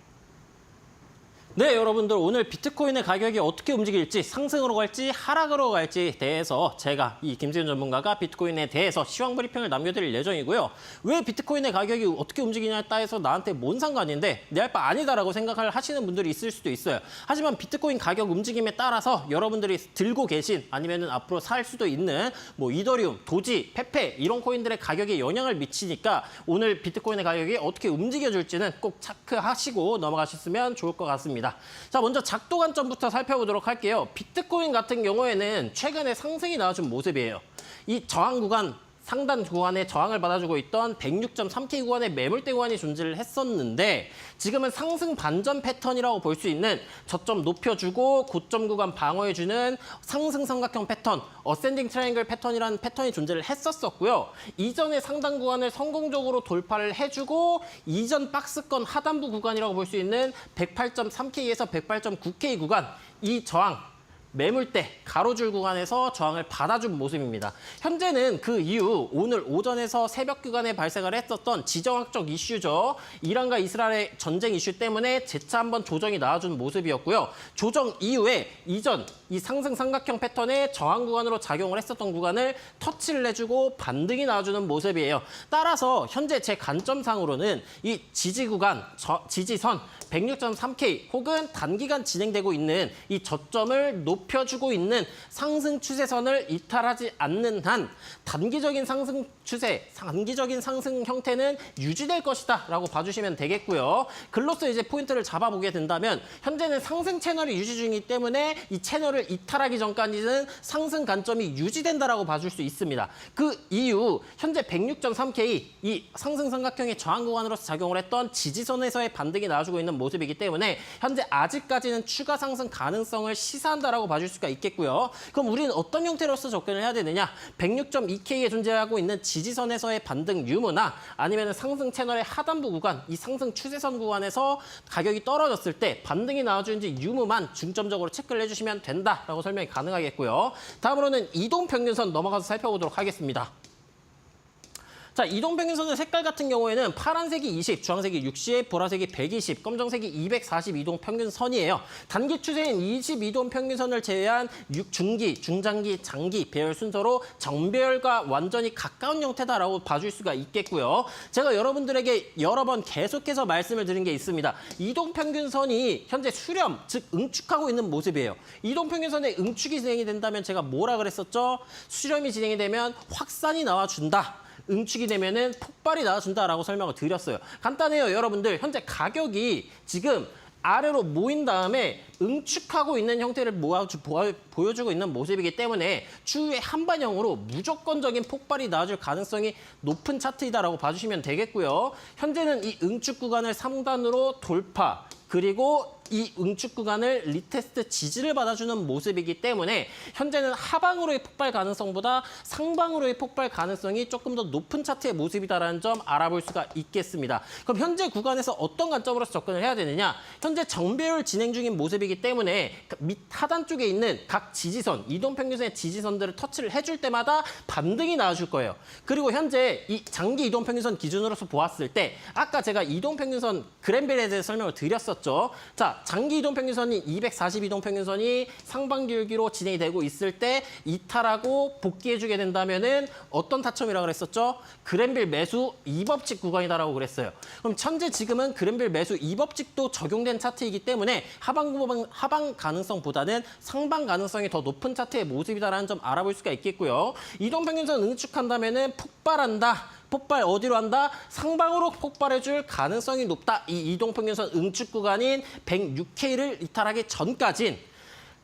네, 여러분들 오늘 비트코인의 가격이 어떻게 움직일지 상승으로 갈지 하락으로 갈지 대해서 제가 이 김세윤 전문가가 비트코인에 대해서 시황 브리핑을 남겨드릴 예정이고요. 왜 비트코인의 가격이 어떻게 움직이냐에 따라서 나한테 뭔 상관인데 내 할 바 아니다라고 생각을 하시는 분들이 있을 수도 있어요. 하지만 비트코인 가격 움직임에 따라서 여러분들이 들고 계신 아니면은 앞으로 살 수도 있는 이더리움, 도지, 페페 이런 코인들의 가격에 영향을 미치니까 오늘 비트코인의 가격이 어떻게 움직여줄지는 꼭 체크하시고 넘어가셨으면 좋을 것 같습니다. 자, 먼저 작도 관점부터 살펴보도록 할게요. 비트코인 같은 경우에는 최근에 상승이 나와준 모습이에요. 이 저항 구간, 상단 구간에 저항을 받아주고 있던 106.3K 구간의 매물대 구간이 존재를 했었는데 지금은 상승 반전 패턴이라고 볼 수 있는 저점 높여주고 고점 구간 방어해주는 상승 삼각형 패턴, 어센딩 트라이앵글 패턴이라는 패턴이 존재를 했었고요. 이전의 상단 구간을 성공적으로 돌파를 해주고 이전 박스권 하단부 구간이라고 볼 수 있는 108.3K에서 108.9K 구간, 이 저항, 매물대, 가로줄 구간에서 저항을 받아준 모습입니다. 현재는 그 이후 오늘 오전에서 새벽 구간에 발생을 했었던 지정학적 이슈죠. 이란과 이스라엘의 전쟁 이슈 때문에 재차 한번 조정이 나와준 모습이었고요. 조정 이후에 이전 이 상승 삼각형 패턴의 저항 구간으로 작용을 했었던 구간을 터치를 해주고 반등이 나와주는 모습이에요. 따라서 현재 제 관점상으로는 이 지지 구간, 지지선 106.3K 혹은 단기간 진행되고 있는 이 저점을 높이 높여주고 있는 상승 추세선을 이탈하지 않는 한 단기적인 상승 추세, 단기적인 상승 형태는 유지될 것이다 라고 봐주시면 되겠고요. 글로써 이제 포인트를 잡아보게 된다면 현재는 상승 채널이 유지 중이기 때문에 이 채널을 이탈하기 전까지는 상승 관점이 유지된다라고 봐줄 수 있습니다. 그 이유 현재 106.3K 이 상승 삼각형의 저항 구간으로서 작용을 했던 지지선에서의 반등이 나와주고 있는 모습이기 때문에 현재 아직까지는 추가 상승 가능성을 시사한다라고 봐줄 수가 있겠고요. 그럼 우리는 어떤 형태로서 접근을 해야 되느냐? 106.2K에 존재하고 있는 지지선에서의 반등 유무나 아니면 상승 채널의 하단부 구간, 이 상승 추세선 구간에서 가격이 떨어졌을 때 반등이 나와주는지 유무만 중점적으로 체크를 해주시면 된다라고 설명이 가능하겠고요. 다음으로는 이동평균선 넘어가서 살펴보도록 하겠습니다. 자, 이동평균선의 색깔 같은 경우에는 파란색이 20, 주황색이 60, 보라색이 120, 검정색이 240 이동평균선이에요. 단기 추세인 20 이동평균선을 제외한 중기, 중장기, 장기 배열 순서로 정배열과 완전히 가까운 형태다라고 봐줄 수가 있겠고요. 제가 여러분들에게 여러 번 계속해서 말씀을 드린 게 있습니다. 이동평균선이 현재 수렴, 즉 응축하고 있는 모습이에요. 이동평균선의 응축이 진행이 된다면 제가 뭐라 그랬었죠? 수렴이 진행이 되면 확산이 나와준다. 응축이 되면은 폭발이 나와준다라고 설명을 드렸어요. 간단해요, 여러분들. 현재 가격이 지금 아래로 모인 다음에 응축하고 있는 형태를 보여주고 있는 모습이기 때문에 추후에 한반영으로 무조건적인 폭발이 나와줄 가능성이 높은 차트이다라고 봐주시면 되겠고요. 현재는 이 응축 구간을 3단으로 돌파, 그리고 이 응축 구간을 리테스트 지지를 받아주는 모습이기 때문에 현재는 하방으로의 폭발 가능성보다 상방으로의 폭발 가능성이 조금 더 높은 차트의 모습이다라는 점 알아볼 수가 있겠습니다. 그럼 현재 구간에서 어떤 관점으로 접근을 해야 되느냐? 현재 정배열 진행 중인 모습이기 때문에 밑 하단 쪽에 있는 각 지지선, 이동평균선의 지지선들을 터치를 해줄 때마다 반등이 나와줄 거예요. 그리고 현재 이 장기 이동평균선 기준으로서 보았을 때 아까 제가 이동평균선 그랜벨에 대해서 설명을 드렸었죠. 자, 장기 이동평균선이 240 이동평균선이 상반기울기로 진행이 되고 있을 때 이탈하고 복귀해주게 된다면은 어떤 타점이라고 그랬었죠? 그랜벨 매수 2법칙 구간이다라고 그랬어요. 그럼 현재 지금은 그랜벨 매수 2법칙도 적용된 차트이기 때문에 하방 가능성보다는 상방 가능성이 더 높은 차트의 모습이다라는 점 알아볼 수가 있겠고요. 이동평균선 응축한다면은 폭발한다. 폭발 어디로 한다? 상방으로 폭발해줄 가능성이 높다. 이 이동평균선 응축 구간인 106K를 이탈하기 전까진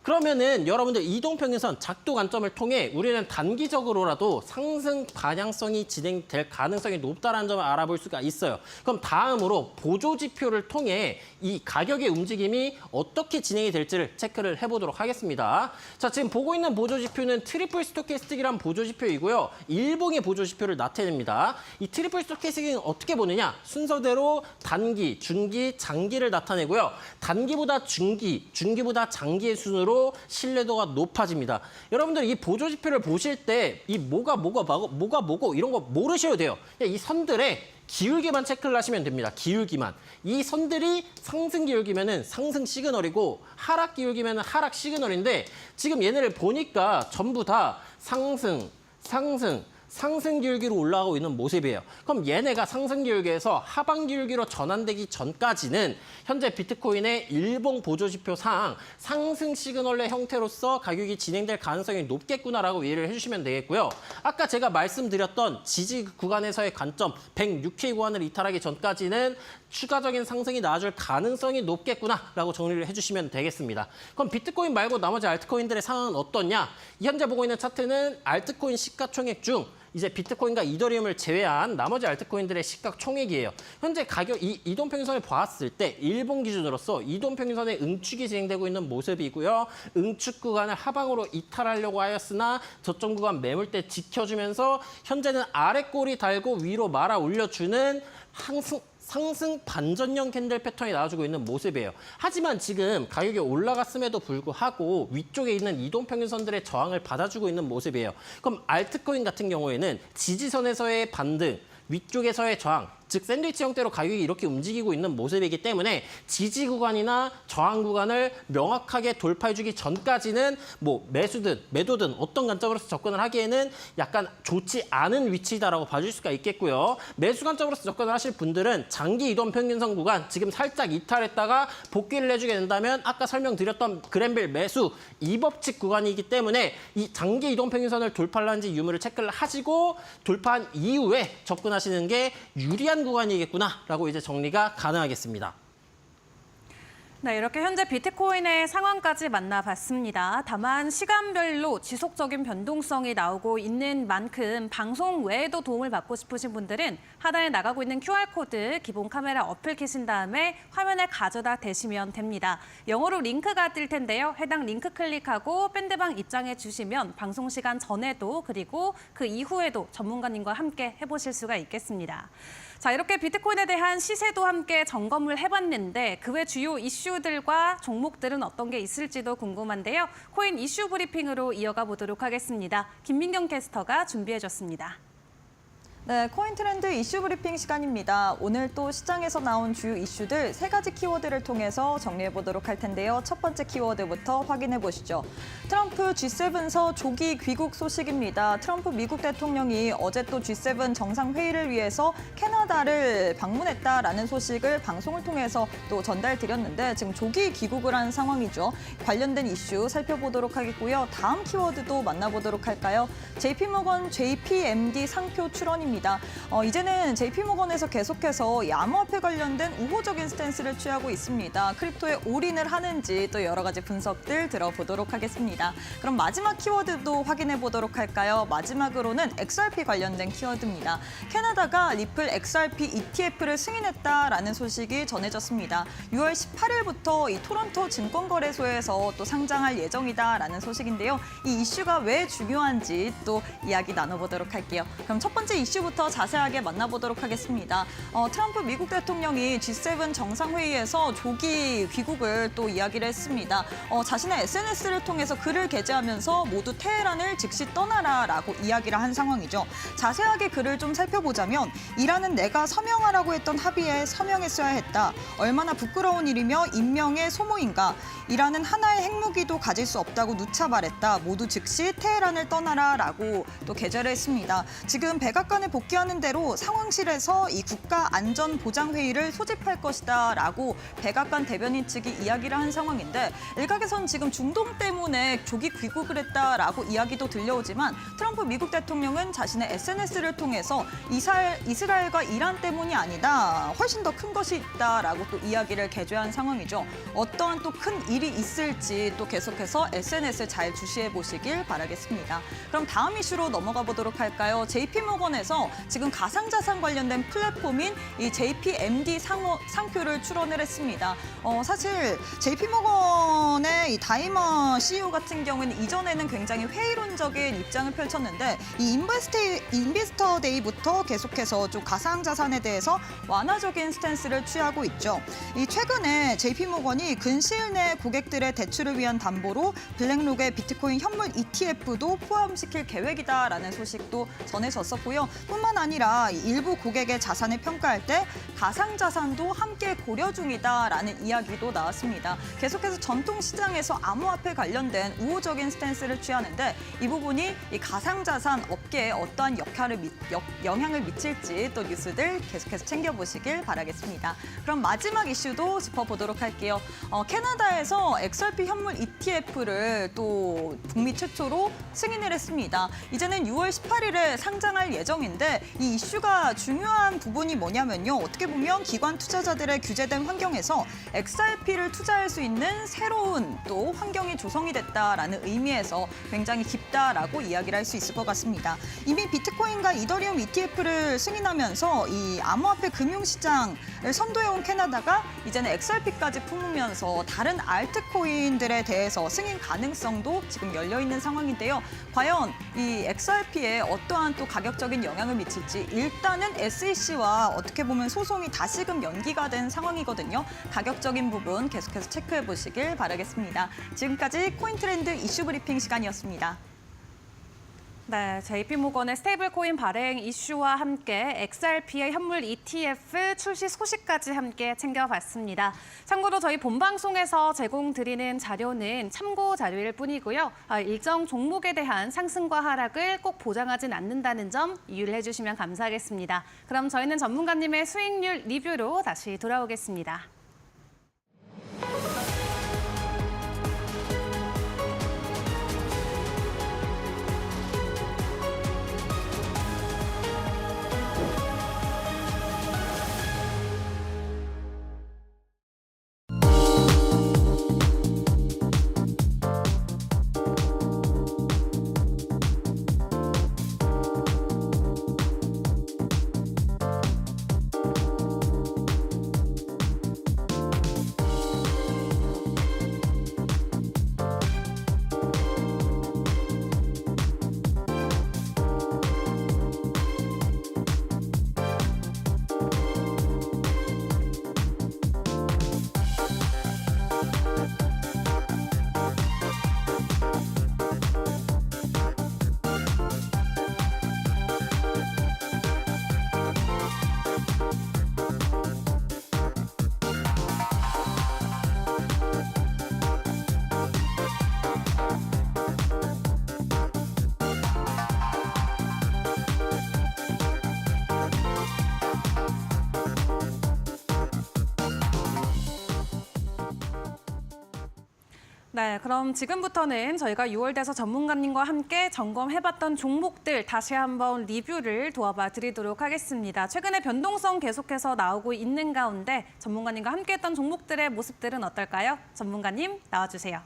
그러면은 여러분들 이동평균선 작도 관점을 통해 우리는 단기적으로라도 상승 반향성이 진행될 가능성이 높다는 점을 알아볼 수가 있어요. 그럼 다음으로 보조지표를 통해 이 가격의 움직임이 어떻게 진행이 될지를 체크를 해보도록 하겠습니다. 자, 지금 보고 있는 보조지표는 트리플 스토캐스틱이란 보조지표이고요. 일봉의 보조지표를 나타냅니다. 이 트리플 스토캐스틱은 어떻게 보느냐? 순서대로 단기, 중기, 장기를 나타내고요. 단기보다 중기, 중기보다 장기의 순으로 신뢰도가 높아집니다. 여러분들 이 보조지표를 보실 때 이 뭐가 뭐고 이런 거 모르셔도 돼요. 이 선들의 기울기만 체크를 하시면 됩니다. 기울기만. 이 선들이 상승 기울기면은 상승 시그널이고 하락 기울기면은 하락 시그널인데 지금 얘네를 보니까 전부 다 상승 기울기로 올라가고 있는 모습이에요. 그럼 얘네가 상승 기울기에서 하방 기울기로 전환되기 전까지는 현재 비트코인의 일봉 보조지표상 상승 시그널의 형태로서 가격이 진행될 가능성이 높겠구나라고 이해를 해주시면 되겠고요. 아까 제가 말씀드렸던 지지 구간에서의 관점 106K 구간을 이탈하기 전까지는 추가적인 상승이 나와줄 가능성이 높겠구나라고 정리를 해주시면 되겠습니다. 그럼 비트코인 말고 나머지 알트코인들의 상황은 어떠냐? 현재 보고 있는 차트는 알트코인 시가총액 중 이제 비트코인과 이더리움을 제외한 나머지 알트코인들의 시가총액이에요. 현재 가격 이동평균선을 보았을 때 일본 기준으로서 이동평균선의 응축이 진행되고 있는 모습이고요. 응축 구간을 하방으로 이탈하려고 하였으나 저점 구간 매물대 지켜주면서 현재는 아래 꼬리 달고 위로 말아 올려주는 상승 반전형 캔들 패턴이 나와주고 있는 모습이에요. 하지만 지금 가격이 올라갔음에도 불구하고 위쪽에 있는 이동평균선들의 저항을 받아주고 있는 모습이에요. 그럼 알트코인 같은 경우에는 지지선에서의 반등, 위쪽에서의 저항, 즉 샌드위치 형태로 가격이 이렇게 움직이고 있는 모습이기 때문에 지지 구간이나 저항 구간을 명확하게 돌파해주기 전까지는 뭐 매수든 매도든 어떤 관점으로서 접근을 하기에는 약간 좋지 않은 위치다라고 봐줄 수가 있겠고요. 매수 관점으로서 접근을 하실 분들은 장기 이동 평균선 구간 지금 살짝 이탈했다가 복귀를 해주게 된다면 아까 설명드렸던 그랜빌 매수 2법칙 구간이기 때문에 이 장기 이동 평균선을 돌파하는지 유무를 체크를 하시고 돌파한 이후에 접근하시는 게 유리한 구간이겠구나라고 이제 정리가 가능하겠습니다. 네, 이렇게 현재 비트코인의 상황까지 만나봤습니다. 다만 시간별로 지속적인 변동성이 나오고 있는 만큼 방송 외에도 도움을 받고 싶으신 분들은 하단에 나가고 있는 QR코드 기본 카메라 어플 켜신 다음에 화면에 가져다 대시면 됩니다. 영어로 링크가 뜰 텐데요. 해당 링크 클릭하고 밴드방 입장해 주시면 방송 시간 전에도 그리고 그 이후에도 전문가님과 함께 해보실 수가 있겠습니다. 자, 이렇게 비트코인에 대한 시세도 함께 점검을 해봤는데 그 외 주요 이슈들과 종목들은 어떤 게 있을지도 궁금한데요. 코인 이슈 브리핑으로 이어가 보도록 하겠습니다. 김민경 캐스터가 준비해줬습니다. 네, 코인 트렌드 이슈 브리핑 시간입니다. 오늘 또 시장에서 나온 주요 이슈들 3가지 키워드를 통해서 정리해 보도록 할 텐데요. 첫 번째 키워드부터 확인해 보시죠. 트럼프 G7서 조기 귀국 소식입니다. 트럼프 미국 대통령이 어제 또 G7 정상회의를 위해서 캐나다를 방문했다라는 소식을 방송을 통해서 또 전달드렸는데 지금 조기 귀국을 한 상황이죠. 관련된 이슈 살펴보도록 하겠고요. 다음 키워드도 만나보도록 할까요? JP모건 JPMD 상표 출원입니다. 이제는 JP모건에서 계속해서 이 암호화폐 관련된 우호적인 스탠스를 취하고 있습니다. 크립토에 올인을 하는지 또 여러 가지 분석들 들어보도록 하겠습니다. 그럼 마지막 키워드도 확인해 보도록 할까요? 마지막으로는 XRP 관련된 키워드입니다. 캐나다가 리플 XRP ETF를 승인했다라는 소식이 전해졌습니다. 6월 18일부터 이 토론토 증권거래소에서 또 상장할 예정이다라는 소식인데요. 이 이슈가 왜 중요한지 또 이야기 나눠보도록 할게요. 그럼 첫 번째 이슈부터 자세하게 만나보도록 하겠습니다. 트럼프 미국 대통령이 G7 정상회의에서 조기 귀국을 또 이야기를 했습니다. 자신의 SNS를 통해서 글을 게재하면서 모두 테헤란을 즉시 떠나라라고 이야기를 한 상황이죠. 자세하게 글을 좀 살펴보자면 이란은 내가 서명하라고 했던 합의에 서명했어야 했다. 얼마나 부끄러운 일이며 인명의 소모인가. 이란은 하나의 핵무기도 가질 수 없다고 누차 말했다. 모두 즉시 테헤란을 떠나라라고 또 게재를 했습니다. 지금 백악관에 복귀하는 대로 상황실에서 이 국가안전보장회의를 소집할 것이다라고 백악관 대변인 측이 이야기를 한 상황인데 일각에선 지금 중동 때문에 조기 귀국을 했다라고 이야기도 들려오지만 트럼프 미국 대통령은 자신의 SNS를 통해서 이스라엘과 이란 때문이 아니다. 훨씬 더 큰 것이 있다라고 또 이야기를 개조한 상황이죠. 어떠한 또 큰 일이 있을지 또 계속해서 SNS에 잘 주시해 보시길 바라겠습니다. 그럼 다음 이슈로 넘어가 보도록 할까요? JP모건에서 지금 가상자산 관련된 플랫폼인 이 JPMD 상표를 출원을 했습니다. 사실 JP모건의 이 다이머 CEO 같은 경우는 이전에는 굉장히 회의론적인 입장을 펼쳤는데 이 인베스터 데이부터 계속해서 좀 가상자산에 대해서 완화적인 스탠스를 취하고 있죠. 이 최근에 JP모건이 근시일 내 고객들의 대출을 위한 담보로 블랙록의 비트코인 현물 ETF도 포함시킬 계획이다라는 소식도 전해졌었고요. 뿐만 아니라 일부 고객의 자산을 평가할 때 가상자산도 함께 고려 중이다라는 이야기도 나왔습니다. 계속해서 전통시장에서 암호화폐 관련된 우호적인 스탠스를 취하는데 이 부분이 이 가상자산 업계에 어떠한 영향을 미칠지 또 뉴스들 계속해서 챙겨보시길 바라겠습니다. 그럼 마지막 이슈도 짚어보도록 할게요. 캐나다에서 XRP 현물 ETF를 또 북미 최초로 승인을 했습니다. 이제는 6월 18일에 상장할 예정인데 이 이슈가 중요한 부분이 뭐냐면요. 어떻게 보면 기관 투자자들의 규제된 환경에서 XRP를 투자할 수 있는 새로운 또 환경이 조성이 됐다라는 의미에서 굉장히 깊다라고 이야기를 할 수 있을 것 같습니다. 이미 비트코인과 이더리움 ETF를 승인하면서 이 암호화폐 금융시장을 선도해온 캐나다가 이제는 XRP까지 품으면서 다른 알트코인들에 대해서 승인 가능성도 지금 열려있는 상황인데요. 과연 이 XRP에 어떠한 또 가격적인 영향을 미칠지 일단은 SEC와 어떻게 보면 소송이 다시금 연기가 된 상황이거든요. 가격적인 부분 계속해서 체크해 보시길 바라겠습니다. 지금까지 코인트렌드 이슈 브리핑 시간이었습니다. 네, JP모건의 스테이블 코인 발행 이슈와 함께 XRP의 현물 ETF 출시 소식까지 함께 챙겨봤습니다. 참고로 저희 본방송에서 제공드리는 자료는 참고 자료일 뿐이고요. 일정 종목에 대한 상승과 하락을 꼭 보장하진 않는다는 점 이해를 해주시면 감사하겠습니다. 그럼 저희는 전문가님의 수익률 리뷰로 다시 돌아오겠습니다. 네, 그럼 지금부터는 저희가 6월 돼서 전문가님과 함께 점검해봤던 종목들 다시 한번 리뷰를 도와봐 드리도록 하겠습니다. 최근에 변동성 계속해서 나오고 있는 가운데 전문가님과 함께했던 종목들의 모습들은 어떨까요? 전문가님 나와주세요.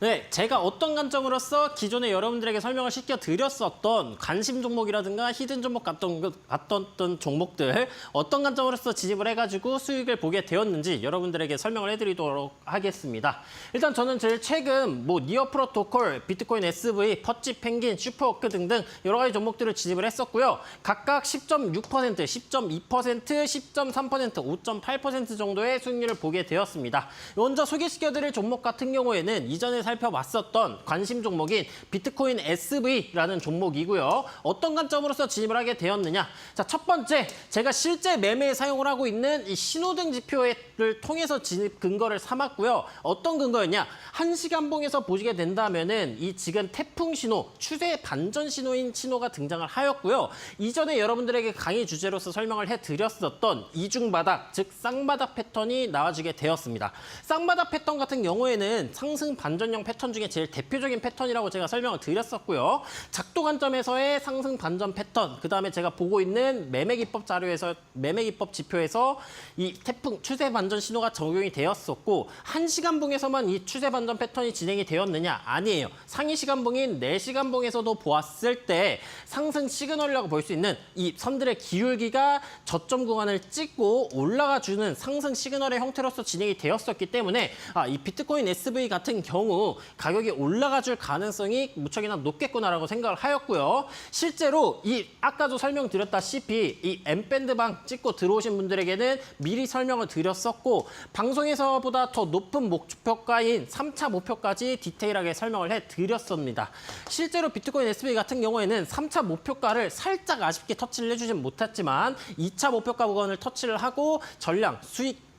네, 제가 어떤 관점으로서 기존에 여러분들에게 설명을 시켜드렸었던 관심 종목이라든가 히든 종목 같던 종목들 어떤 관점으로서 진입을 해가지고 수익을 보게 되었는지 여러분들에게 설명을 해드리도록 하겠습니다. 일단 저는 제일 최근 니어 프로토콜, 비트코인 SV, 퍼치 펭귄, 슈퍼워크 등등 여러 가지 종목들을 진입을 했었고요. 각각 10.6%, 10.2%, 10.3%, 5.8% 정도의 수익률을 보게 되었습니다. 먼저 소개시켜드릴 종목 같은 경우에는 이전에 살펴봤었던 관심 종목인 비트코인 SV라는 종목이고요. 어떤 관점으로서 진입을 하게 되었느냐. 자, 첫 번째, 제가 실제 매매에 사용을 하고 있는 이 신호등 지표를 통해서 진입 근거를 삼았고요. 어떤 근거였냐. 1시간봉에서 보시게 된다면은 이 지금 태풍 신호, 추세 반전 신호인 신호가 등장을 하였고요. 이전에 여러분들에게 강의 주제로서 설명을 해드렸었던 이중바닥, 즉 쌍바닥 패턴이 나와주게 되었습니다. 쌍바닥 패턴 같은 경우에는 상승 반전형 패턴 중에 제일 대표적인 패턴이라고 제가 설명을 드렸었고요. 작도 관점에서의 상승 반전 패턴, 그다음에 제가 보고 있는 매매기법 자료에서 매매기법 지표에서 이 태풍 추세 반전 신호가 적용이 되었었고 1시간봉에서만 이 추세 반전 패턴이 진행이 되었느냐? 아니에요. 상위 시간봉인 4시간봉에서도 보았을 때 상승 시그널이라고 볼 수 있는 이 선들의 기울기가 저점 구간을 찍고 올라가주는 상승 시그널의 형태로서 진행이 되었었기 때문에 이 비트코인 SV 같은 경우 가격이 올라가줄 가능성이 무척이나 높겠구나라고 생각을 하였고요. 실제로 이 아까도 설명드렸다시피 이 M밴드방 찍고 들어오신 분들에게는 미리 설명을 드렸었고 방송에서보다 더 높은 목표가인 3차 목표까지 디테일하게 설명을 해드렸습니다. 실제로 비트코인 SV 같은 경우에는 3차 목표가를 살짝 아쉽게 터치를 해주진 못했지만 2차 목표가 구간을 터치를 하고 전량 수익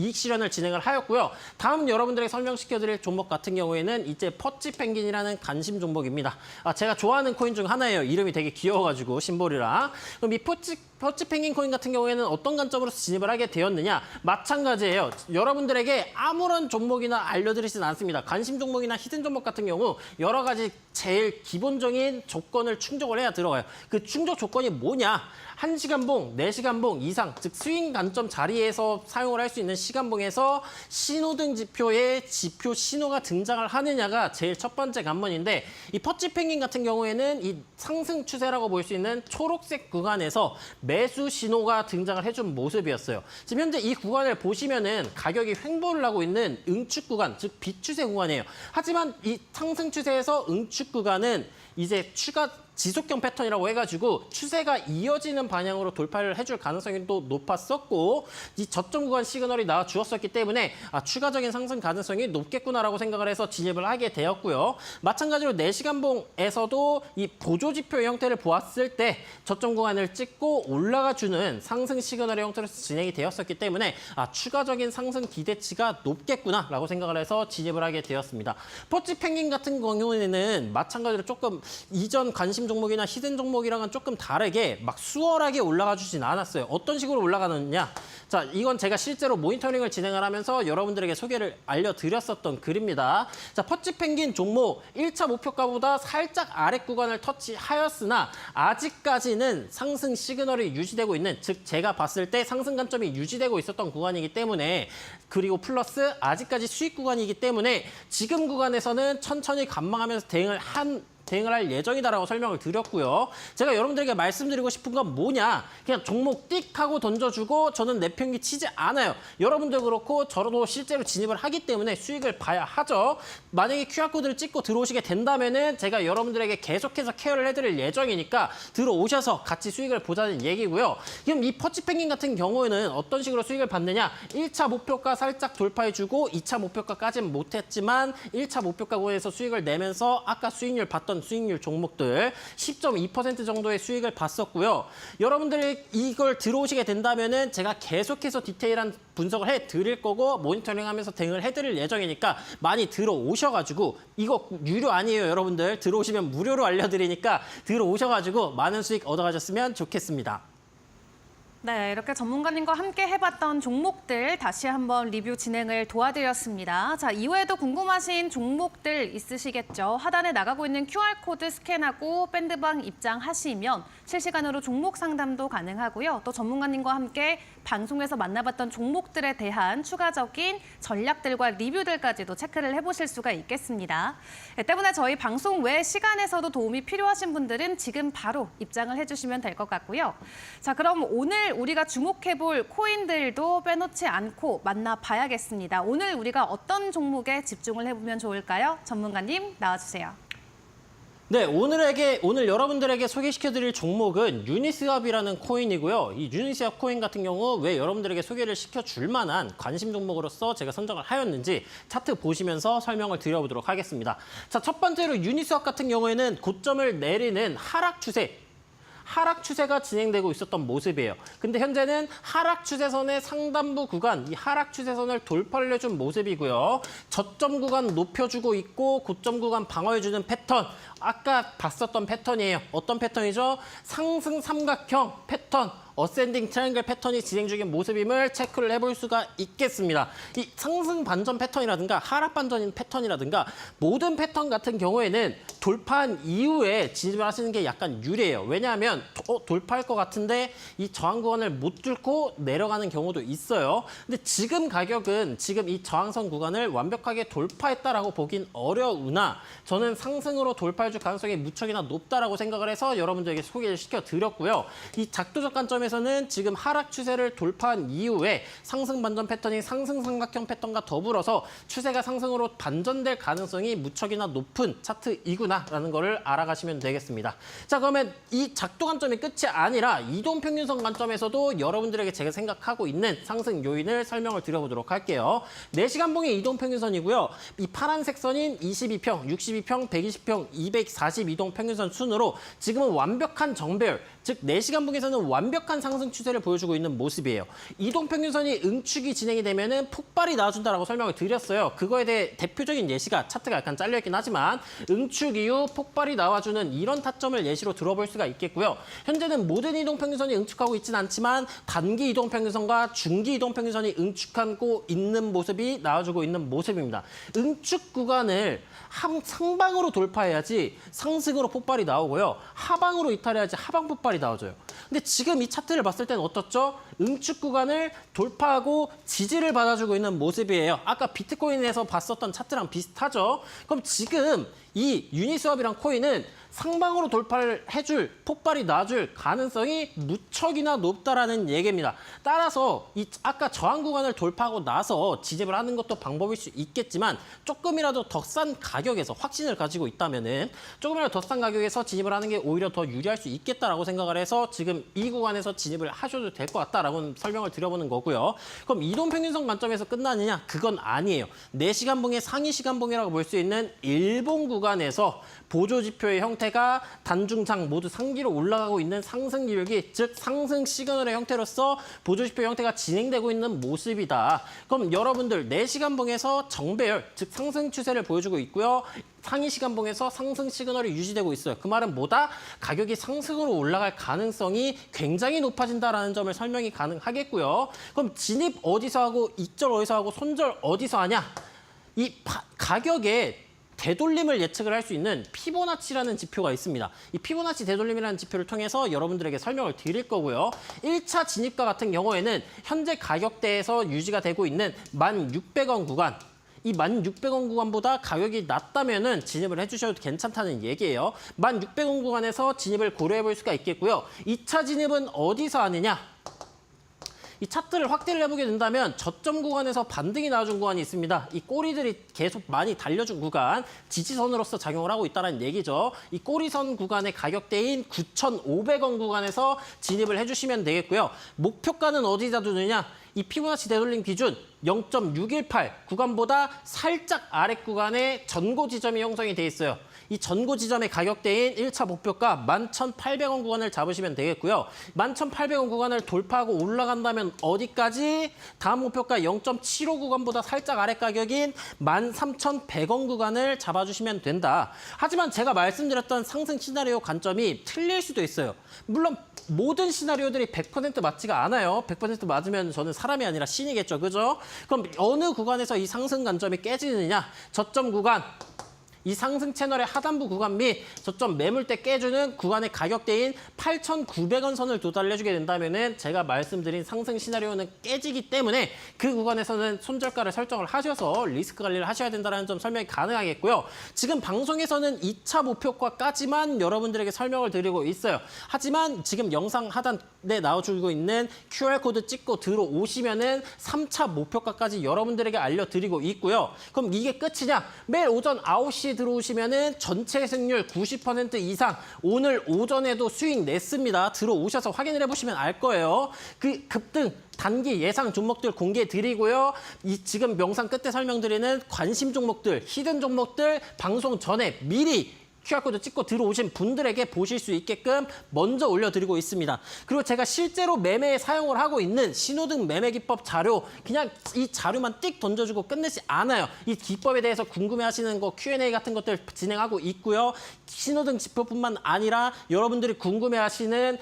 이익 실현을 진행을 하였고요. 다음 여러분들에게 설명시켜드릴 종목 같은 경우에는 이제 퍼치 펭귄이라는 관심 종목입니다. 제가 좋아하는 코인 중 하나예요. 이름이 되게 귀여워가지고 심볼이랑. 그럼 이 퍼치 펭귄 코인 같은 경우에는 어떤 관점으로 진입을 하게 되었느냐? 마찬가지예요. 여러분들에게 아무런 종목이나 알려드리진 않습니다. 관심 종목이나 히든 종목 같은 경우 여러 가지 제일 기본적인 조건을 충족을 해야 들어가요. 그 충족 조건이 뭐냐? 1시간봉, 4시간봉 이상, 즉 스윙 관점 자리에서 사용을 할 수 있는 시간봉에서 신호등 지표에 지표 신호가 등장을 하느냐가 제일 첫 번째 관문인데 이 퍼치 펭귄 같은 경우에는 이 상승 추세라고 볼 수 있는 초록색 구간에서 매수 신호가 등장을 해준 모습이었어요. 지금 현재 이 구간을 보시면은 가격이 횡보를 하고 있는 응축 구간, 즉 비추세 구간이에요. 하지만 이 상승 추세에서 응축 구간은 이제 추가 지속형 패턴이라고 해가지고 추세가 이어지는 방향으로 돌파를 해줄 가능성이 또 높았었고 이 저점 구간 시그널이 나와 주었었기 때문에 추가적인 상승 가능성이 높겠구나라고 생각을 해서 진입을 하게 되었고요. 마찬가지로 4시간봉에서도 이 보조 지표 형태를 보았을 때 저점 구간을 찍고 올라가주는 상승 시그널의 형태로 진행이 되었었기 때문에 추가적인 상승 기대치가 높겠구나라고 생각을 해서 진입을 하게 되었습니다. 퍼치 펭귄 같은 경우에는 마찬가지로 조금 이전 관심 종목이나 히든 종목이랑은 조금 다르게 막 수월하게 올라가 주진 않았어요. 어떤 식으로 올라가느냐? 자, 이건 제가 실제로 모니터링을 진행을 하면서 여러분들에게 소개를 알려드렸었던 글입니다. 자, 퍼치 펭귄 종목 1차 목표가보다 살짝 아래 구간을 터치하였으나 아직까지는 상승 시그널이 유지되고 있는, 즉 제가 봤을 때 상승 관점이 유지되고 있었던 구간이기 때문에 그리고 플러스 아직까지 수익 구간이기 때문에 지금 구간에서는 천천히 관망하면서 대응을 할 예정이다라고 설명을 드렸고요. 제가 여러분들에게 말씀드리고 싶은 건 뭐냐? 그냥 종목 띡 하고 던져주고 저는 내평균 치지 않아요. 여러분들 그렇고 저도 실제로 진입을 하기 때문에 수익을 봐야 하죠. 만약에 QR코드를 찍고 들어오시게 된다면은 제가 여러분들에게 계속해서 케어를 해드릴 예정이니까 들어오셔서 같이 수익을 보자는 얘기고요. 그럼 이 퍼치펭귄 같은 경우에는 어떤 식으로 수익을 받느냐? 1차 목표가 살짝 돌파해주고 2차 목표가까지는 못했지만 1차 목표가에서 수익을 내면서 아까 수익률 봤던 수익률 종목들 10.2% 정도의 수익을 봤었고요. 여러분들이 이걸 들어오시게 된다면은 제가 계속해서 디테일한 분석을 해드릴 거고 모니터링하면서 대응을 해드릴 예정이니까 많이 들어오셔가지고 이거 유료 아니에요, 여러분들. 들어오시면 무료로 알려드리니까 들어오셔가지고 많은 수익 얻어가셨으면 좋겠습니다. 네, 이렇게 전문가님과 함께 해봤던 종목들 다시 한번 리뷰 진행을 도와드렸습니다. 자, 이외에도 궁금하신 종목들 있으시겠죠? 하단에 나가고 있는 QR코드 스캔하고 밴드방 입장하시면 실시간으로 종목 상담도 가능하고요. 또 전문가님과 함께 방송에서 만나봤던 종목들에 대한 추가적인 전략들과 리뷰들까지도 체크를 해보실 수가 있겠습니다. 때문에 저희 방송 외 시간에서도 도움이 필요하신 분들은 지금 바로 입장을 해주시면 될 것 같고요. 자, 그럼 오늘 우리가 주목해볼 코인들도 빼놓지 않고 만나봐야겠습니다. 오늘 우리가 어떤 종목에 집중을 해보면 좋을까요? 전문가님 나와주세요. 네, 오늘 여러분들에게 소개시켜드릴 종목은 유니스왑이라는 코인이고요. 이 유니스왑 코인 같은 경우 왜 여러분들에게 소개를 시켜줄 만한 관심 종목으로서 제가 선정을 하였는지 차트 보시면서 설명을 드려보도록 하겠습니다. 자, 첫 번째로 유니스왑 같은 경우에는 고점을 내리는 하락 추세가 진행되고 있었던 모습이에요. 근데 현재는 하락 추세선의 상단부 구간, 이 하락 추세선을 돌파를 해준 모습이고요. 저점 구간 높여주고 있고 고점 구간 방어해주는 패턴, 아까 봤었던 패턴이에요. 어떤 패턴이죠? 상승 삼각형 패턴, 어센딩 트라이앵글 패턴이 진행 중인 모습임을 체크를 해볼 수가 있겠습니다. 이 상승 반전 패턴이라든가 하락 반전 패턴이라든가 모든 패턴 같은 경우에는 돌파한 이후에 진입을 하시는 게 약간 유리해요. 왜냐하면 돌파할 것 같은데 이 저항 구간을 못 뚫고 내려가는 경우도 있어요. 근데 지금 가격은 지금 이 저항선 구간을 완벽하게 돌파했다라고 보긴 어려우나 저는 상승으로 돌파해줄 가능성이 무척이나 높다라고 생각을 해서 여러분들에게 소개를 시켜드렸고요. 이 작도적 관점에서는 지금 하락 추세를 돌파한 이후에 상승 반전 패턴이 상승 삼각형 패턴과 더불어서 추세가 상승으로 반전될 가능성이 무척이나 높은 차트이구나라는 거를 알아가시면 되겠습니다. 자, 그러면 이 작도 관점이 끝이 아니라 이동평균선 관점에서도 여러분들에게 제가 생각하고 있는 상승 요인을 설명을 드려보도록 할게요. 4시간봉의 이동평균선이고요. 이 파란색 선인 22평, 62평, 120평, 240 이동평균선 순으로 지금은 완벽한 정배열, 즉 4시간봉에서는 완벽한 상승 추세를 보여주고 있는 모습이에요. 이동평균선이 응축이 진행이 되면은 폭발이 나와준다라고 설명을 드렸어요. 그거에 대해 대표적인 예시가 차트가 약간 잘려있긴 하지만 응축 이후 폭발이 나와주는 이런 타점을 예시로 들어볼 수가 있겠고요. 현재는 모든 이동평균선이 응축하고 있지는 않지만 단기 이동평균선과 중기 이동평균선이 응축하고 있는 모습이 나와주고 있는 모습입니다. 응축 구간을 상방으로 돌파해야지 상승으로 폭발이 나오고요. 하방으로 이탈해야지 하방 폭발이 나와줘요. 근데 지금 이 차트를 봤을 때는 어떻죠? 응축 구간을 돌파하고 지지를 받아주고 있는 모습이에요. 아까 비트코인에서 봤었던 차트랑 비슷하죠. 그럼 지금 이 유니스왑이란 코인은 상방으로 돌파를 해줄, 폭발이 나줄 가능성이 무척이나 높다라는 얘기입니다. 따라서 이 아까 저항 구간을 돌파하고 나서 지집을 하는 것도 방법일 수 있겠지만 조금이라도 더 싼 가격에서 확신을 가지고 있다면은 조금이라도 더 싼 가격에서 진입을 하는 게 오히려 더 유리할 수 있겠다라고 생각을 해서 지금 이 구간에서 진입을 하셔도 될 것 같다라고 설명을 드려보는 거고요. 그럼 이동평균선 관점에서 끝나느냐? 그건 아니에요. 4시간봉의 상위 시간봉이라고 볼 수 있는 일봉 구간에서 보조지표의 형태가 단중장 모두 상기로 올라가고 있는 상승 기울기, 즉 상승 시그널의 형태로서 보조지표 형태가 진행되고 있는 모습이다. 그럼 여러분들 4시간봉에서 정배열, 즉 상승 추세를 보여주고 있고요. 상위 시간봉에서 상승 시그널이 유지되고 있어요. 그 말은 뭐다? 가격이 상승으로 올라갈 가능성이 굉장히 높아진다라는 점을 설명이 가능하겠고요. 그럼 진입 어디서 하고 익절 어디서 하고 손절 어디서 하냐? 이 가격에 되돌림을 예측을 할 수 있는 피보나치라는 지표가 있습니다. 이 피보나치 되돌림이라는 지표를 통해서 여러분들에게 설명을 드릴 거고요. 1차 진입가 같은 경우에는 현재 가격대에서 유지가 되고 있는 1,600원 구간, 이 1,600원 구간보다 가격이 낮다면은 진입을 해주셔도 괜찮다는 얘기예요. 1,600원 구간에서 진입을 고려해 볼 수가 있겠고요. 2차 진입은 어디서 하느냐? 이 차트를 확대를 해보게 된다면 저점 구간에서 반등이 나와준 구간이 있습니다. 이 꼬리들이 계속 많이 달려준 구간, 지지선으로서 작용을 하고 있다는 얘기죠. 이 꼬리선 구간의 가격대인 9,500원 구간에서 진입을 해주시면 되겠고요. 목표가는 어디다 두느냐? 이 피보나치 되돌림 기준 0.618 구간보다 살짝 아래 구간에 전고 지점이 형성이 돼 있어요. 이 전고 지점의 가격대인 1차 목표가 11,800원 구간을 잡으시면 되겠고요. 11,800원 구간을 돌파하고 올라간다면 어디까지? 다음 목표가 0.75 구간보다 살짝 아래 가격인 13,100원 구간을 잡아주시면 된다. 하지만 제가 말씀드렸던 상승 시나리오 관점이 틀릴 수도 있어요. 물론 모든 시나리오들이 100% 맞지가 않아요. 100% 맞으면 저는 사람이 아니라 신이겠죠. 그죠? 그럼 어느 구간에서 이 상승 관점이 깨지느냐? 저점 구간. 이 상승 채널의 하단부 구간 및 저점 매물대 깨주는 구간의 가격대인 8,900원 선을 도달해주게 된다면은 제가 말씀드린 상승 시나리오는 깨지기 때문에 그 구간에서는 손절가를 설정을 하셔서 리스크 관리를 하셔야 된다는 점 설명이 가능하겠고요. 지금 방송에서는 2차 목표가까지만 여러분들에게 설명을 드리고 있어요. 하지만 지금 영상 하단에 나와주고 있는 QR코드 찍고 들어오시면은 3차 목표가까지 여러분들에게 알려드리고 있고요. 그럼 이게 끝이냐? 매일 오전 9시 들어오시면은 전체 승률 90% 이상 오늘 오전에도 수익 냈습니다. 들어오셔서 확인을 해보시면 알 거예요. 그 급등 단기 예상 종목들 공개해 드리고요. 이 지금 영상 끝에 설명드리는 관심 종목들, 히든 종목들 방송 전에 미리 QR코드 찍고 들어오신 분들에게 보실 수 있게끔 먼저 올려드리고 있습니다. 그리고 제가 실제로 매매에 사용을 하고 있는 신호등 매매 기법 자료, 그냥 이 자료만 띡 던져주고 끝내지 않아요. 이 기법에 대해서 궁금해하시는 거 Q&A 같은 것들 진행하고 있고요. 신호등 지표뿐만 아니라 여러분들이 궁금해하시는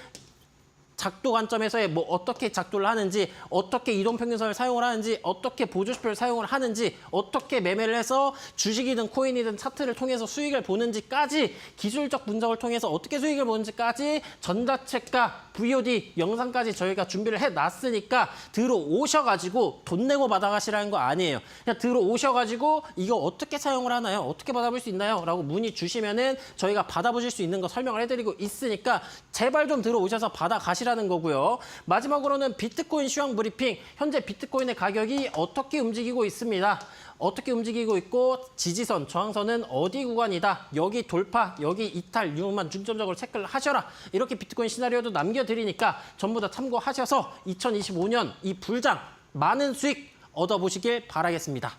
작도 관점에서의 뭐 어떻게 작도를 하는지, 어떻게 이동평균선을 사용을 하는지, 어떻게 보조지표를 사용을 하는지, 어떻게 매매를 해서 주식이든 코인이든 차트를 통해서 수익을 보는지까지, 기술적 분석을 통해서 어떻게 수익을 보는지까지 전자책과 VOD 영상까지 저희가 준비를 해놨으니까 들어오셔가지고 돈 내고 받아가시라는 거 아니에요. 그냥 들어오셔가지고 이거 어떻게 사용을 하나요? 어떻게 받아볼 수 있나요? 라고 문의 주시면은 저희가 받아보실 수 있는 거 설명을 해드리고 있으니까 제발 좀 들어오셔서 받아가시라는 거고요. 마지막으로는 비트코인 시황 브리핑. 현재 비트코인의 가격이 어떻게 움직이고 있습니다. 어떻게 움직이고 있고 지지선, 저항선은 어디 구간이다. 여기 돌파, 여기 이탈, 이것만 중점적으로 체크를 하셔라. 이렇게 비트코인 시나리오도 남겨드리니까 전부 다 참고하셔서 2025년 이 불장 많은 수익 얻어보시길 바라겠습니다.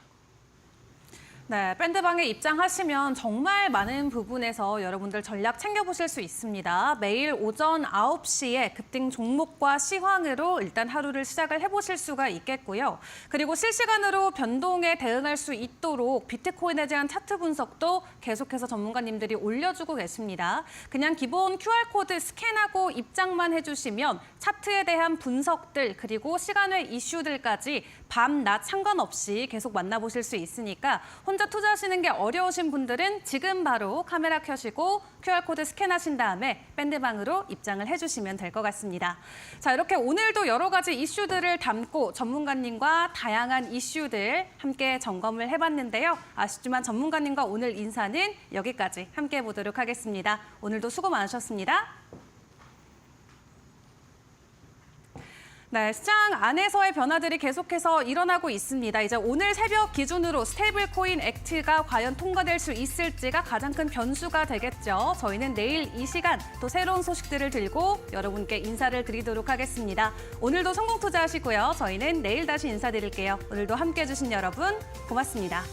네, 밴드방에 입장하시면 정말 많은 부분에서 여러분들 전략 챙겨보실 수 있습니다. 매일 오전 9시에 급등 종목과 시황으로 일단 하루를 시작을 해보실 수가 있겠고요. 그리고 실시간으로 변동에 대응할 수 있도록 비트코인에 대한 차트 분석도 계속해서 전문가님들이 올려주고 계십니다. 그냥 기본 QR코드 스캔하고 입장만 해주시면 차트에 대한 분석들 그리고 시간외 이슈들까지 밤, 낮 상관없이 계속 만나보실 수 있으니까 혼자 투자하시는 게 어려우신 분들은 지금 바로 카메라 켜시고 QR코드 스캔하신 다음에 밴드방으로 입장을 해주시면 될 것 같습니다. 자, 이렇게 오늘도 여러 가지 이슈들을 담고 전문가님과 다양한 이슈들 함께 점검을 해봤는데요. 아쉽지만 전문가님과 오늘 인사는 여기까지 함께 해보도록 하겠습니다. 오늘도 수고 많으셨습니다. 네, 시장 안에서의 변화들이 계속해서 일어나고 있습니다. 이제 오늘 새벽 기준으로 스테이블 코인 액트가 과연 통과될 수 있을지가 가장 큰 변수가 되겠죠. 저희는 내일 이 시간 또 새로운 소식들을 들고 여러분께 인사를 드리도록 하겠습니다. 오늘도 성공 투자하시고요. 저희는 내일 다시 인사드릴게요. 오늘도 함께해 주신 여러분 고맙습니다.